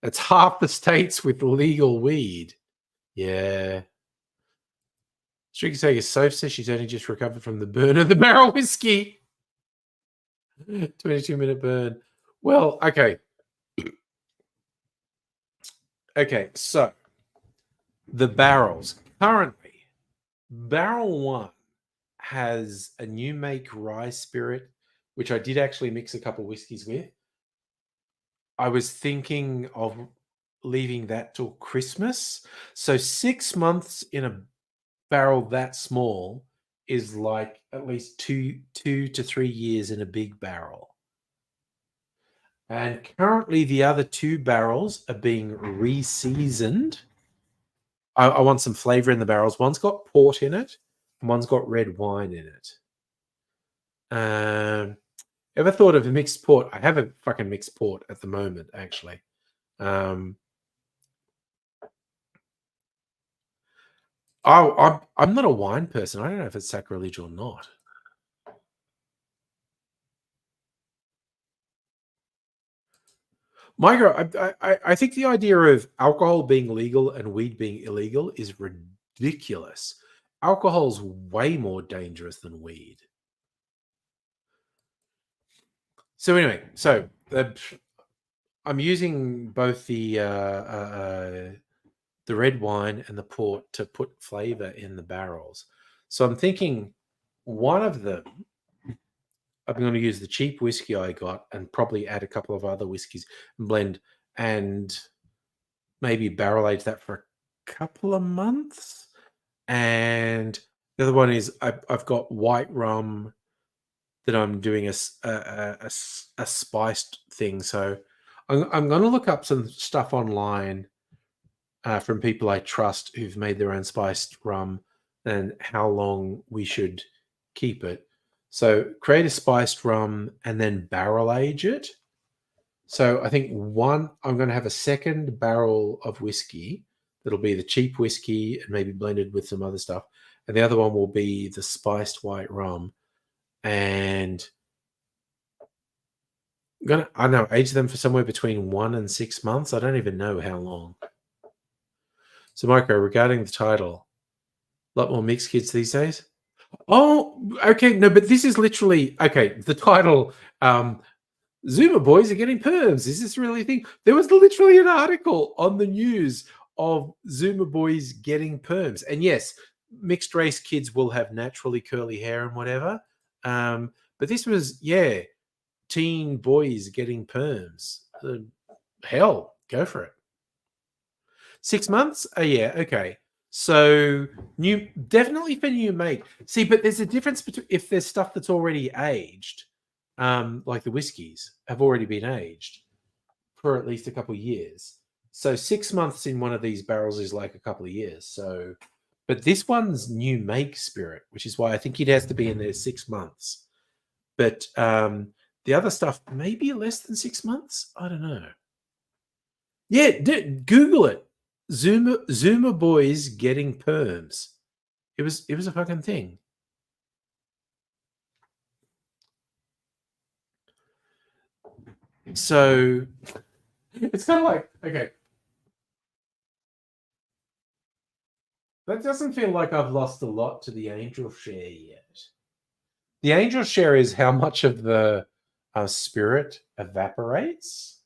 That's half the states with legal weed. Yeah. Streaky Saga Soph says she's only just recovered from the burn of the barrel whiskey. 22-minute burn. Well, okay. Okay, so the barrels. Currently, barrel one has a new make rye spirit, which I did actually mix a couple whiskeys with. I was thinking of leaving that till Christmas. So 6 months in a barrel that small is like at least two to 3 years in a big barrel. And currently the other two barrels are being re-seasoned. I want some flavor in the barrels. One's got port in it, and one's got red wine in it. Ever thought of a mixed port? I have a fucking mixed port at the moment, actually. I'm not a wine person. I don't know if it's sacrilege or not. Micro, I think the idea of alcohol being legal and weed being illegal is ridiculous. Alcohol's way more dangerous than weed. So anyway, I'm using both the red wine and the port to put flavor in the barrels. So I'm thinking one of them, I'm going to use the cheap whiskey I got and probably add a couple of other whiskeys and blend and maybe barrel age that for a couple of months. And the other one is I've got white rum that I'm doing a spiced thing. So I'm going to look up some stuff online from people I trust who've made their own spiced rum and how long we should keep it. So create a spiced rum and then barrel age it. So I think I'm going to have a second barrel of whiskey that'll be the cheap whiskey and maybe blended with some other stuff. And the other one will be the spiced white rum. And I'm gonna, I don't know, age them for somewhere between 1 and 6 months. I don't even know how long. So, Micro, regarding the title, a lot more mixed kids these days. Oh, okay. No, but this is literally okay. The title, Zoomer boys are getting perms. Is this really a thing? There was literally an article on the news of Zoomer boys getting perms. And yes, mixed race kids will have naturally curly hair and whatever. But this was, yeah, teen boys getting perms. Hell, go for it. 6 months? Oh, yeah, okay. So definitely for new make. See, but there's a difference between if there's stuff that's already aged, like the whiskeys have already been aged for at least a couple of years. So 6 months in one of these barrels is like a couple of years. So, but this one's new make spirit, which is why I think it has to be in there 6 months. But the other stuff maybe less than 6 months. I don't know. Yeah, Google it. Zoomer boys getting perms. It was a fucking thing. So it's kind of like, okay, that doesn't feel like I've lost a lot to the angel share yet. The angel share is how much of the spirit evaporates.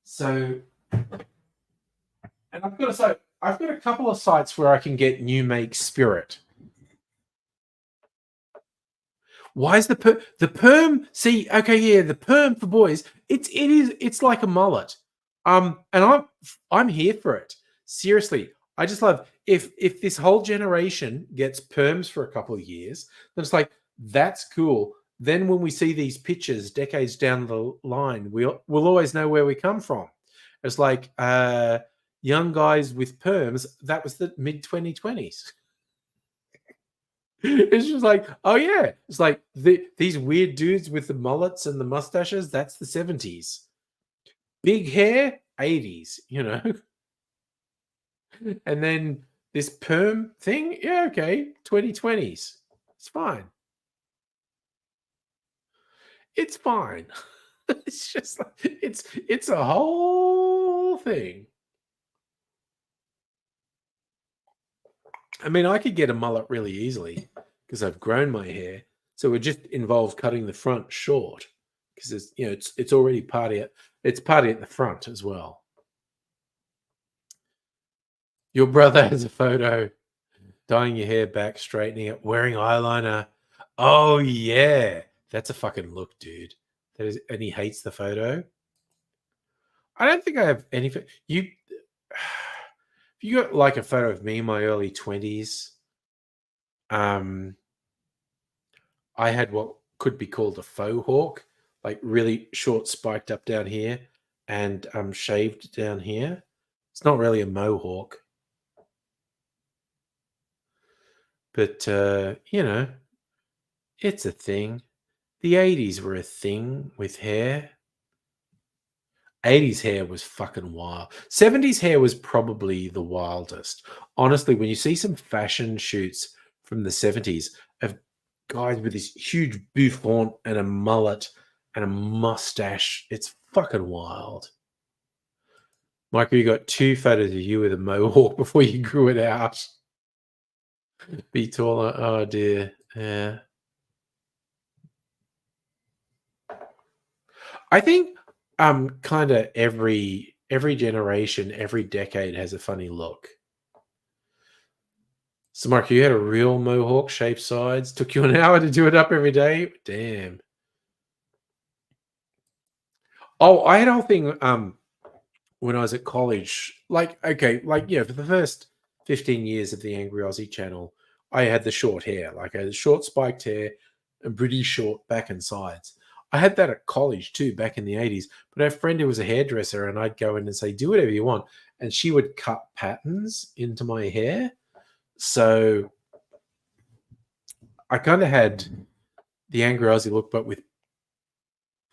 So, and I've got to say, I've got a couple of sites where I can get new make spirit. Why is the perm? See, okay, yeah, the perm for boys. It's like a mullet. And I'm here for it. Seriously, I just love if this whole generation gets perms for a couple of years, then it's like that's cool. Then when we see these pictures decades down the line, we'll always know where we come from. It's like young guys with perms. That was the mid 2020s. It's just like, oh yeah, it's like these weird dudes with the mullets and the mustaches. That's the 70s. Big hair, 80s. You know. And then this perm thing, yeah, okay, 2020s. It's fine. It's fine. It's just like it's a whole thing. I mean, I could get a mullet really easily because I've grown my hair. So it just involves cutting the front short because it's already party at the front as well. Your brother has a photo dyeing your hair back, straightening it, wearing eyeliner. Oh yeah, that's a fucking look, dude. That is, and he hates the photo. I don't think I have any. You got like a photo of me in my early 20s. I had what could be called a faux hawk, like really short, spiked up down here, and shaved down here. It's not really a mohawk, but it's a thing. The 80s were a thing with hair. 80s hair was fucking wild. 70s hair was probably the wildest. Honestly, when you see some fashion shoots from the 70s of guys with this huge bouffant and a mullet and a mustache, it's fucking wild. Michael, you got 2 photos of you with a mohawk before you grew it out. Be taller. Oh dear. Yeah. I think kind of every generation, every decade has a funny look. So, Mark, you had a real mohawk shaped sides. Took you an hour to do it up every day. Damn. Oh, I had a whole thing when I was at college. Like, okay, like yeah, for the first 15 years of the Angry Aussie channel, I had the short hair. Like I had short spiked hair and pretty short back and sides. I had that at college too, back in the 80s. But I had a friend who was a hairdresser, and I'd go in and say, do whatever you want. And she would cut patterns into my hair. So I kind of had the angry Aussie look, but with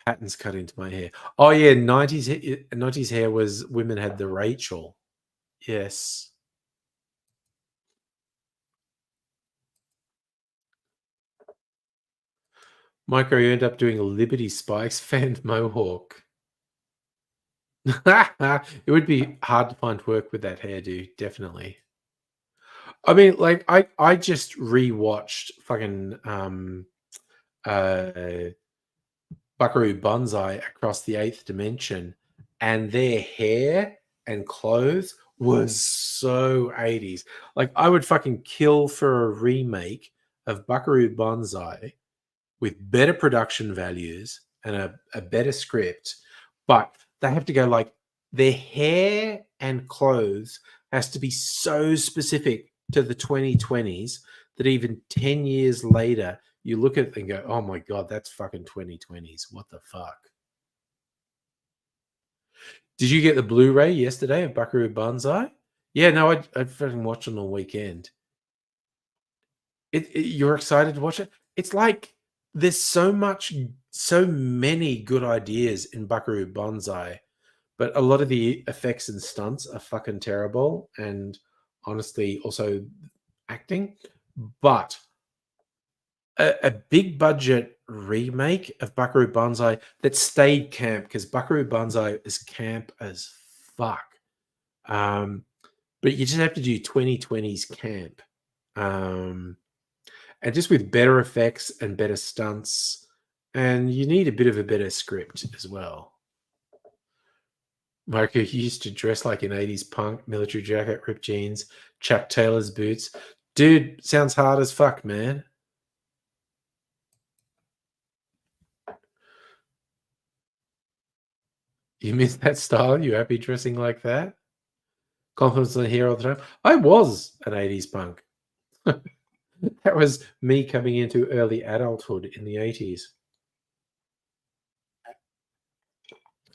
patterns cut into my hair. Oh yeah, 90s hair was women had the Rachel. Yes. Micro, you end up doing a Liberty Spikes fan mohawk. It would be hard to find work with that hairdo, definitely. I mean, like I just rewatched fucking uh Buckaroo Banzai Across the Eighth Dimension, and their hair and clothes was so 80s. Like I would fucking kill for a remake of Buckaroo Banzai with better production values and a better script, but they have to go like their hair and clothes has to be so specific to the 2020s that even 10 years later you look at it and go, oh my god, that's fucking 2020s. What the fuck? Did you get the Blu-ray yesterday of Buckaroo Banzai? Yeah, no, I'd fucking watch it on the weekend. You're excited to watch it? It's like there's so many good ideas in Buckaroo Banzai, but a lot of the effects and stunts are fucking terrible, and honestly, also acting. But a big budget remake of Buckaroo Banzai that stayed camp because Buckaroo Banzai is camp as fuck. Um, but you just have to do 2020s camp. Um, and just with better effects and better stunts, and you need a bit of a better script as well. Marco used to dress like an 80s punk, military jacket, ripped jeans, Chuck Taylor's boots. Dude, sounds hard as fuck, man. You miss that style? You happy dressing like that? Confidence in here all the time? I was an 80s punk. That was me coming into early adulthood in the 80s.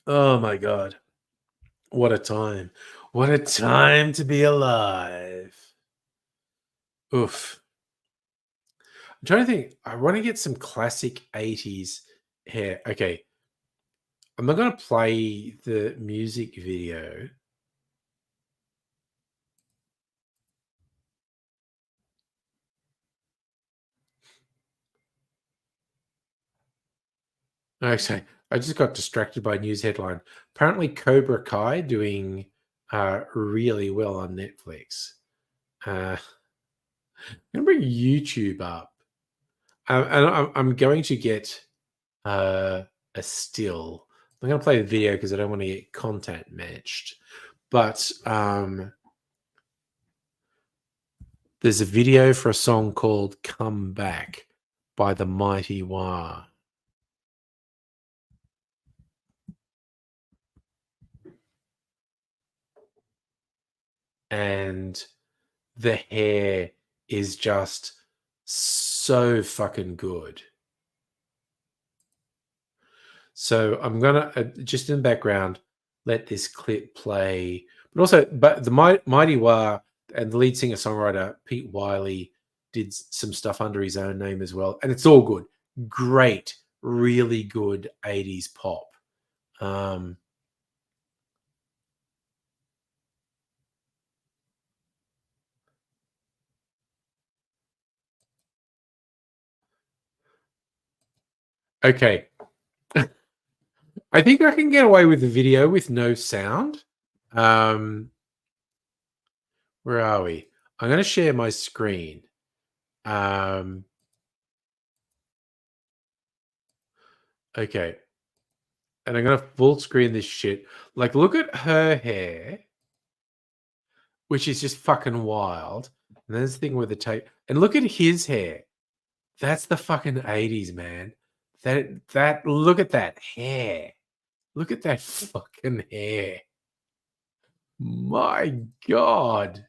Oh my god. What a time. What a time to be alive. Oof. I'm trying to think. I want to get some classic 80s hair. Okay. I'm not going to play the music video. Actually, I just got distracted by a news headline. Apparently, Cobra Kai doing really well on Netflix. I'm going to bring YouTube up. And I'm going to get a still. I'm going to play the video because I don't want to get content matched. But there's a video for a song called Come Back by the Mighty Wah. And the hair is just so fucking good. So I'm gonna just in the background let this clip play, but also, but the Mighty Wah and the lead singer songwriter Pete Wiley did some stuff under his own name as well, and it's all good, great, really good 80s pop. Um, okay, I think I can get away with the video with no sound. Um, where are we? I'm going to share my screen. Um, okay. And I'm going to full screen this shit. Like, look at her hair, which is just fucking wild. And there's the thing with the tape. And look at his hair. That's the fucking 80s, man. Look at that hair. Look at that fucking hair. My God.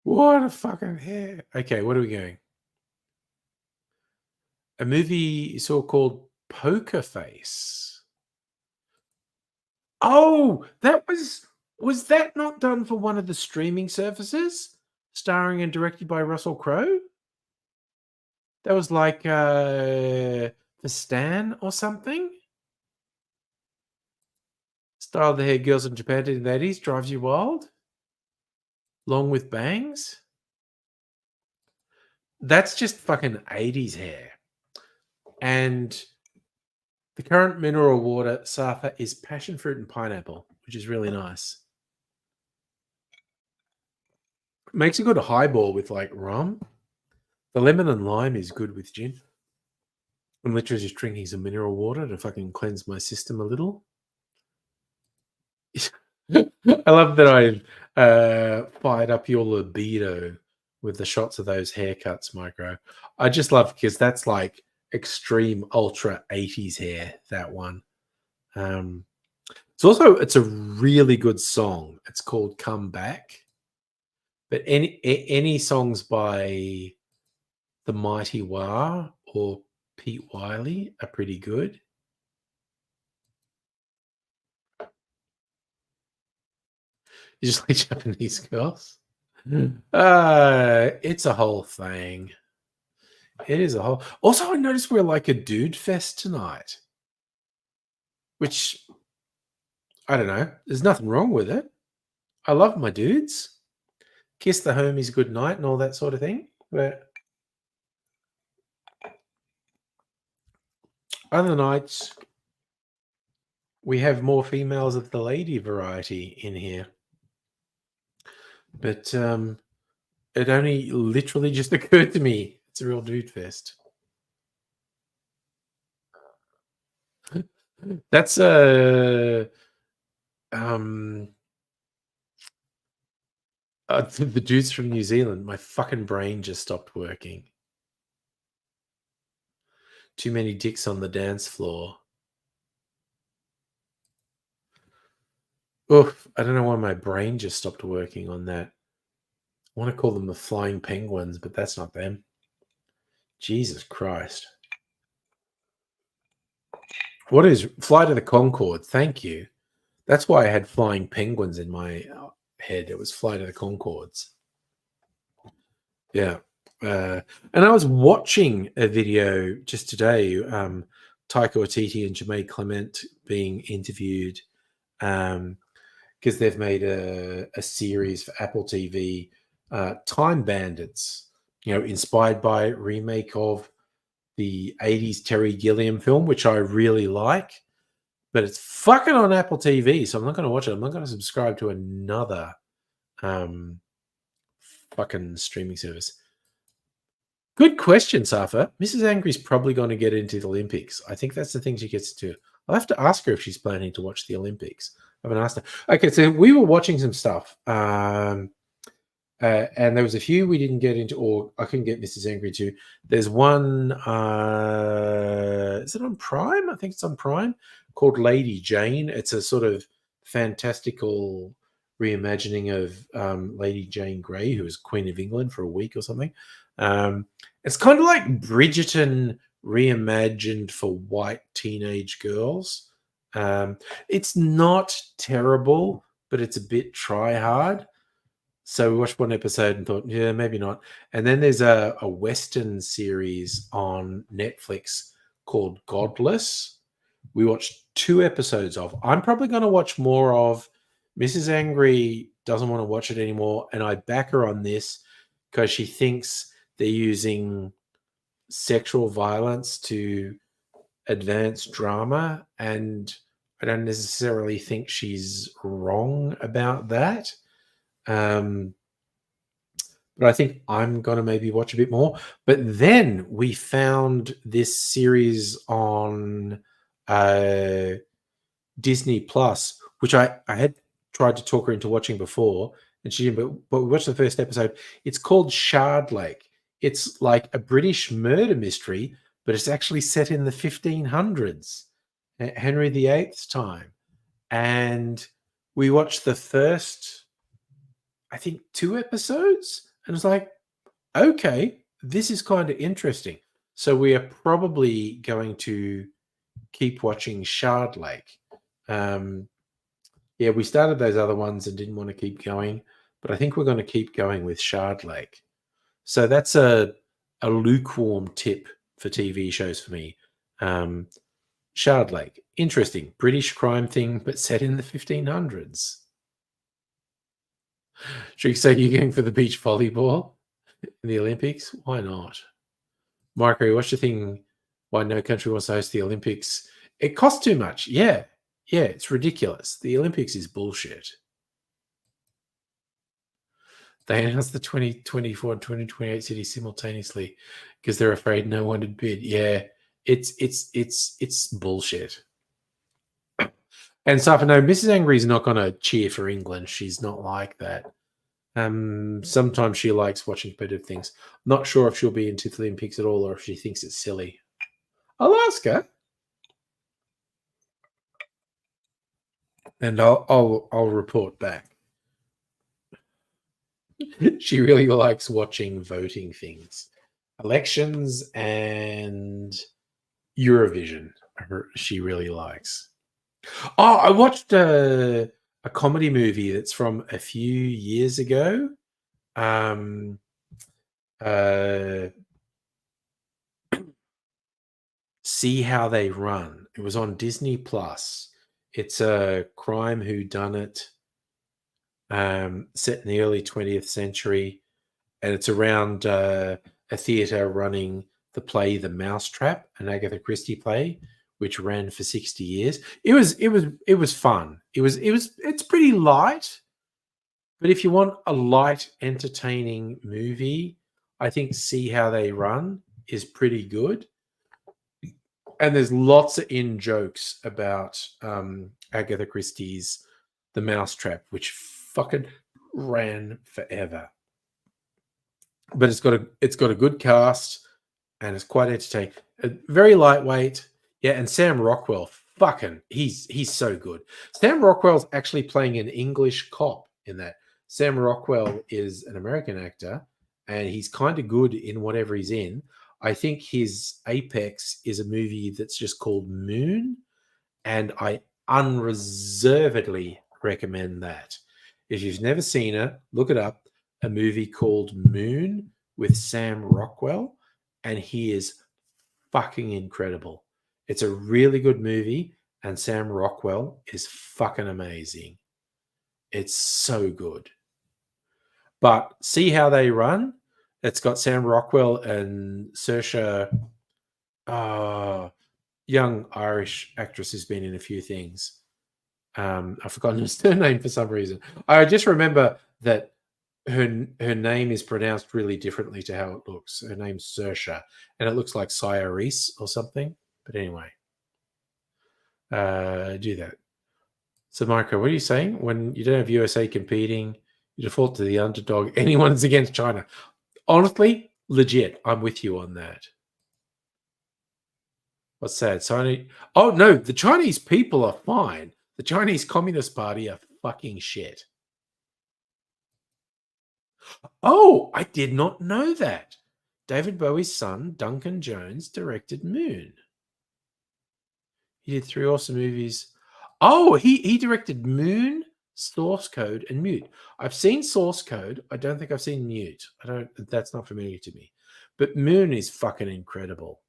What a fucking hair. Okay, what are we going? A movie you saw called Poker Face. Oh, that was Was that not done for one of the streaming services? Starring and directed by Russell Crowe? That was like for Stan or something? Style the Hair Girls in Japan in the 80s drives you wild? Long with bangs? That's just fucking 80s hair. And the current mineral water Safa is passion fruit and pineapple, which is really nice. Makes a good highball with like rum. The lemon and lime is good with gin. I'm literally just drinking some mineral water to fucking cleanse my system a little. I love that I've fired up your libido with the shots of those haircuts, Micro. I just love because that's like extreme ultra 80s hair, that one. It's a really good song. It's called Come Back. But any songs by The Mighty Wah or Pete Wiley are pretty good. You just like Japanese girls? It's a whole thing. It is a whole. Also, I noticed we're like a dude fest tonight, which I don't know. There's nothing wrong with it. I love my dudes. Kiss the homies goodnight and all that sort of thing. But other nights, we have more females of the lady variety in here. But it only literally just occurred to me. It's a real dude fest. That's the dudes from New Zealand. My fucking brain just stopped working. Too many dicks on the dance floor. Oof, I don't know why my brain just stopped working on that. I want to call them the Flying Penguins, but that's not them. Jesus Christ. What is Flight of the Conchords? Thank you. That's why I had Flying Penguins in my head. It was Flight of the Conchords. Yeah. And I was watching a video just today, Taika Waititi and Jemaine Clement being interviewed because they've made a series for Apple TV, Time Bandits, inspired by a remake of the 80s Terry Gilliam film, which I really like. But it's fucking on Apple TV, so I'm not going to watch it. I'm not going to subscribe to another fucking streaming service. Good question, Safa. Mrs. Angry's probably going to get into the Olympics. I think that's the thing she gets to. I'll have to ask her if she's planning to watch the Olympics. I haven't asked her. Okay, so we were watching some stuff, and there was a few we didn't get into, or I couldn't get Mrs. Angry to. There's one, is it on Prime? I think it's on Prime, called Lady Jane. It's a sort of fantastical reimagining of Lady Jane Grey, who was Queen of England for a week or something. It's kind of like Bridgerton reimagined for white teenage girls. It's not terrible, but it's a bit try hard. So we watched one episode and thought, yeah, maybe not. And then there's a Western series on Netflix called Godless. We watched 2 episodes of. I'm probably going to watch more of. Mrs. Angry doesn't want to watch it anymore, and I back her on this because she thinks they're using sexual violence to advance drama, and I don't necessarily think she's wrong about that. But I think I'm going to maybe watch a bit more. But then we found this series on Disney Plus, which I had tried to talk her into watching before, and she didn't, but we watched the first episode. It's called Shard Lake. It's like a British murder mystery, but it's actually set in the 1500s, Henry VIII's time. And we watched the first, I think, 2 episodes, and it's like, okay, this is kind of interesting. So we are probably going to keep watching Shard Lake. Yeah, we started those other ones and didn't want to keep going, but I think we're going to keep going with Shard Lake. So that's a lukewarm tip for TV shows for me. Um, Shard Lake, interesting British crime thing, but set in the 1500s. Should we say you're going for the beach volleyball in the Olympics? Why not? Marco, what's the thing? Why no country wants to host the Olympics? It costs too much. Yeah, yeah, it's ridiculous. The Olympics is bullshit. They announced the 2024 and 2028 cities simultaneously because they're afraid no one would bid. Yeah, it's bullshit. And Safa, no, Mrs. Angry is not going to cheer for England. She's not like that. Sometimes she likes watching competitive things. Not sure if she'll be into the Olympics at all or if she thinks it's silly. I'll ask her, and I'll report back. She really likes watching voting things, elections and Eurovision. She really likes. Oh, I watched a comedy movie that's from a few years ago. Um, uh, See How They Run. It was on Disney Plus. It's a crime whodunit set in the early 20th century, and it's around a theatre running the play The Mousetrap, an Agatha Christie play, which ran for 60 years. It was fun. It's pretty light, but if you want a light, entertaining movie, I think See How They Run is pretty good. And there's lots of in jokes about Agatha Christie's The Mousetrap, which fucking ran forever. But it's got a good cast and it's quite entertaining. Very lightweight, yeah. And Sam Rockwell, fucking, he's so good. Sam Rockwell's actually playing an English cop in that. Sam Rockwell is an American actor, and he's kind of good in whatever he's in. I think his apex is a movie that's just called Moon, and I unreservedly recommend that. If you've never seen it, look it up. A movie called Moon with Sam Rockwell, and he is fucking incredible. It's a really good movie, and Sam Rockwell is fucking amazing. It's so good. But See How They Run. It's got Sam Rockwell and Saoirse, young Irish actress who's been in a few things. I've forgotten her name for some reason. I just remember that her name is pronounced really differently to how it looks. Her name's Saoirse, and it looks like Reese or something. But anyway, do that. So, Marco, what are you saying? When you don't have USA competing, you default to the underdog. Anyone's against China. Honestly, legit, I'm with you on that. What's that? Oh no, the Chinese people are fine. The Chinese Communist Party are fucking shit. Oh, I did not know that. David Bowie's son, Duncan Jones, directed Moon. He did 3 awesome movies. Oh, he directed Moon, Source Code, and Mute. I've seen Source Code. I don't think I've seen Mute. That's not familiar to me. But Moon is fucking incredible.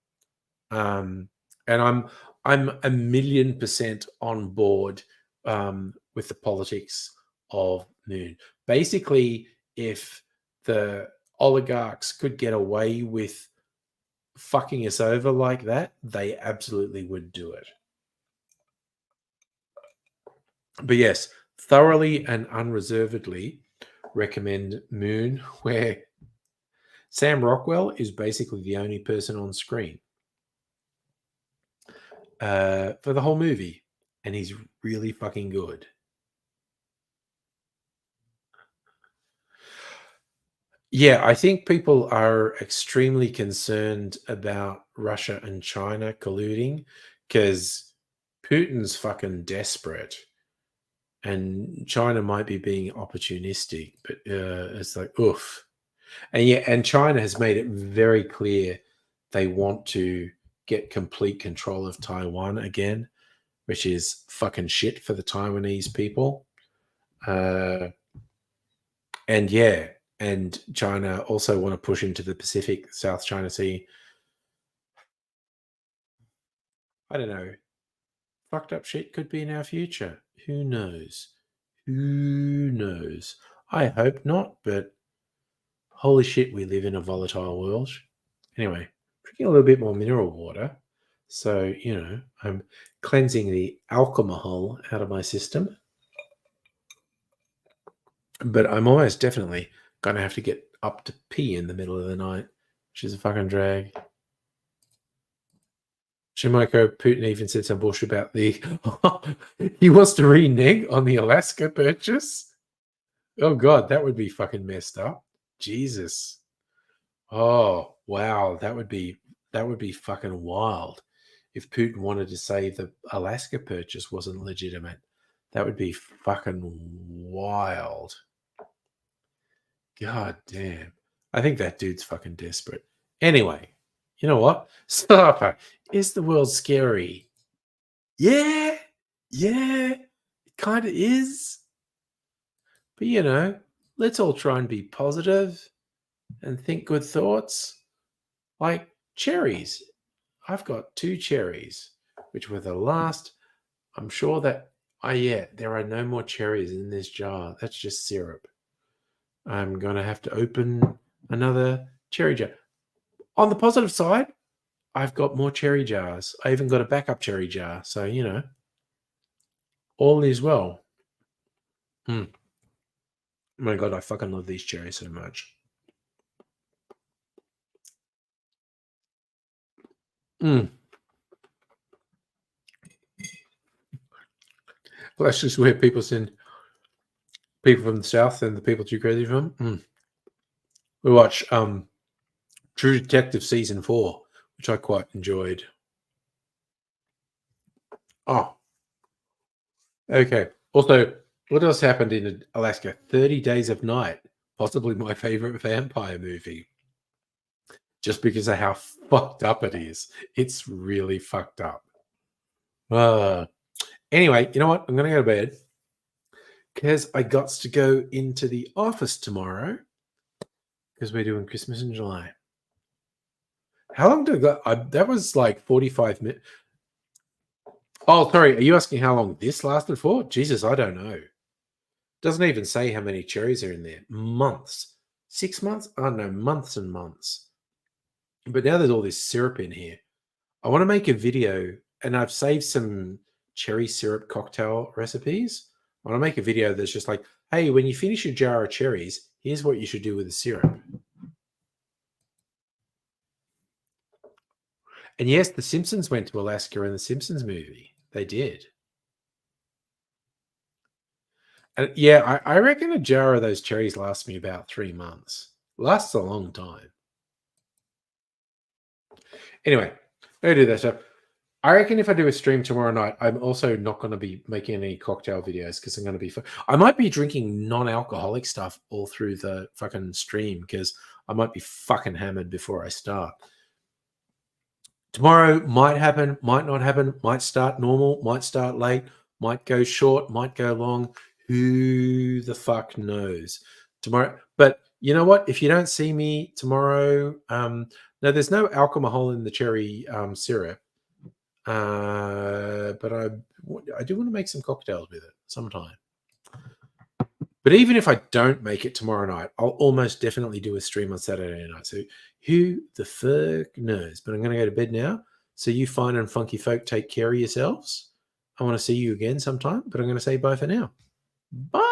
And I'm 1,000,000% on board with the politics of Moon. Basically, if the oligarchs could get away with fucking us over like that, they absolutely would do it. But yes, thoroughly and unreservedly recommend Moon, where Sam Rockwell is basically the only person on screen for the whole movie, and he's really fucking good. Yeah, I think people are extremely concerned about Russia and China colluding because Putin's fucking desperate, and China might be being opportunistic, but it's like, oof. And yeah, and China has made it very clear they want to get complete control of Taiwan again. which is fucking shit for the Taiwanese people. And yeah, and China also want to push into the Pacific, South China Sea. I don't know. Fucked up shit could be in our future. Who knows? Who knows? I hope not, but holy shit, we live in a volatile world. Anyway, drinking a little bit more mineral water. So, I'm cleansing the alcohol out of my system. But I'm almost definitely going to have to get up to pee in the middle of the night, which is a fucking drag. Shimoko Putin even said some bullshit about the he wants to renege on the Alaska purchase. Oh god, that would be fucking messed up. Jesus. Oh wow, that would be fucking wild. If Putin wanted to say the Alaska purchase wasn't legitimate, that would be fucking wild. God damn. I think that dude's fucking desperate. Anyway, you know what? Stop. Is the world scary? Yeah. Yeah. It kind of is. But, let's all try and be positive and think good thoughts. Like cherries. I've got 2 cherries, which were the last. I'm sure that, there are no more cherries in this jar. That's just syrup. I'm going to have to open another cherry jar. On the positive side, I've got more cherry jars. I even got a backup cherry jar. So, all is well. Oh my God, I fucking love these cherries so much. Well, that's just where people send people from the South and the people too crazy from. We watch True Detective Season 4, which I quite enjoyed. Oh, okay. Also, what else happened in Alaska? 30 Days of Night, possibly my favorite vampire movie. Just because of how fucked up it is. It's really fucked up. Anyway, you know what? I'm going to go to bed because I got to go into the office tomorrow because we're doing Christmas in July. How long did I go? That was like 45 minutes. Oh, sorry. Are you asking how long this lasted for? Jesus, I don't know. Doesn't even say how many cherries are in there. Months. 6 months? Oh, no, months and months. But now there's all this syrup in here. I want to make a video, and I've saved some cherry syrup cocktail recipes. I want to make a video that's just like, hey, when you finish your jar of cherries, here's what you should do with the syrup. And yes, The Simpsons went to Alaska in the Simpsons movie. They did. And yeah, I reckon a jar of those cherries lasts me about 3 months. Lasts a long time. Anyway, I do that stuff. I reckon if I do a stream tomorrow night, I'm also not going to be making any cocktail videos because I'm going to be. I might be drinking non-alcoholic stuff all through the fucking stream because I might be fucking hammered before I start. Tomorrow might happen, might not happen, might start normal, might start late, might go short, might go long. Who the fuck knows? Tomorrow, but you know what? If you don't see me tomorrow, no, there's no alcohol in the cherry syrup. But I do want to make some cocktails with it sometime. But even if I don't make it tomorrow night, I'll almost definitely do a stream on Saturday night. So who the fuck knows? But I'm going to go to bed now. So you fine and funky folk take care of yourselves. I want to see you again sometime, but I'm going to say bye for now. Bye.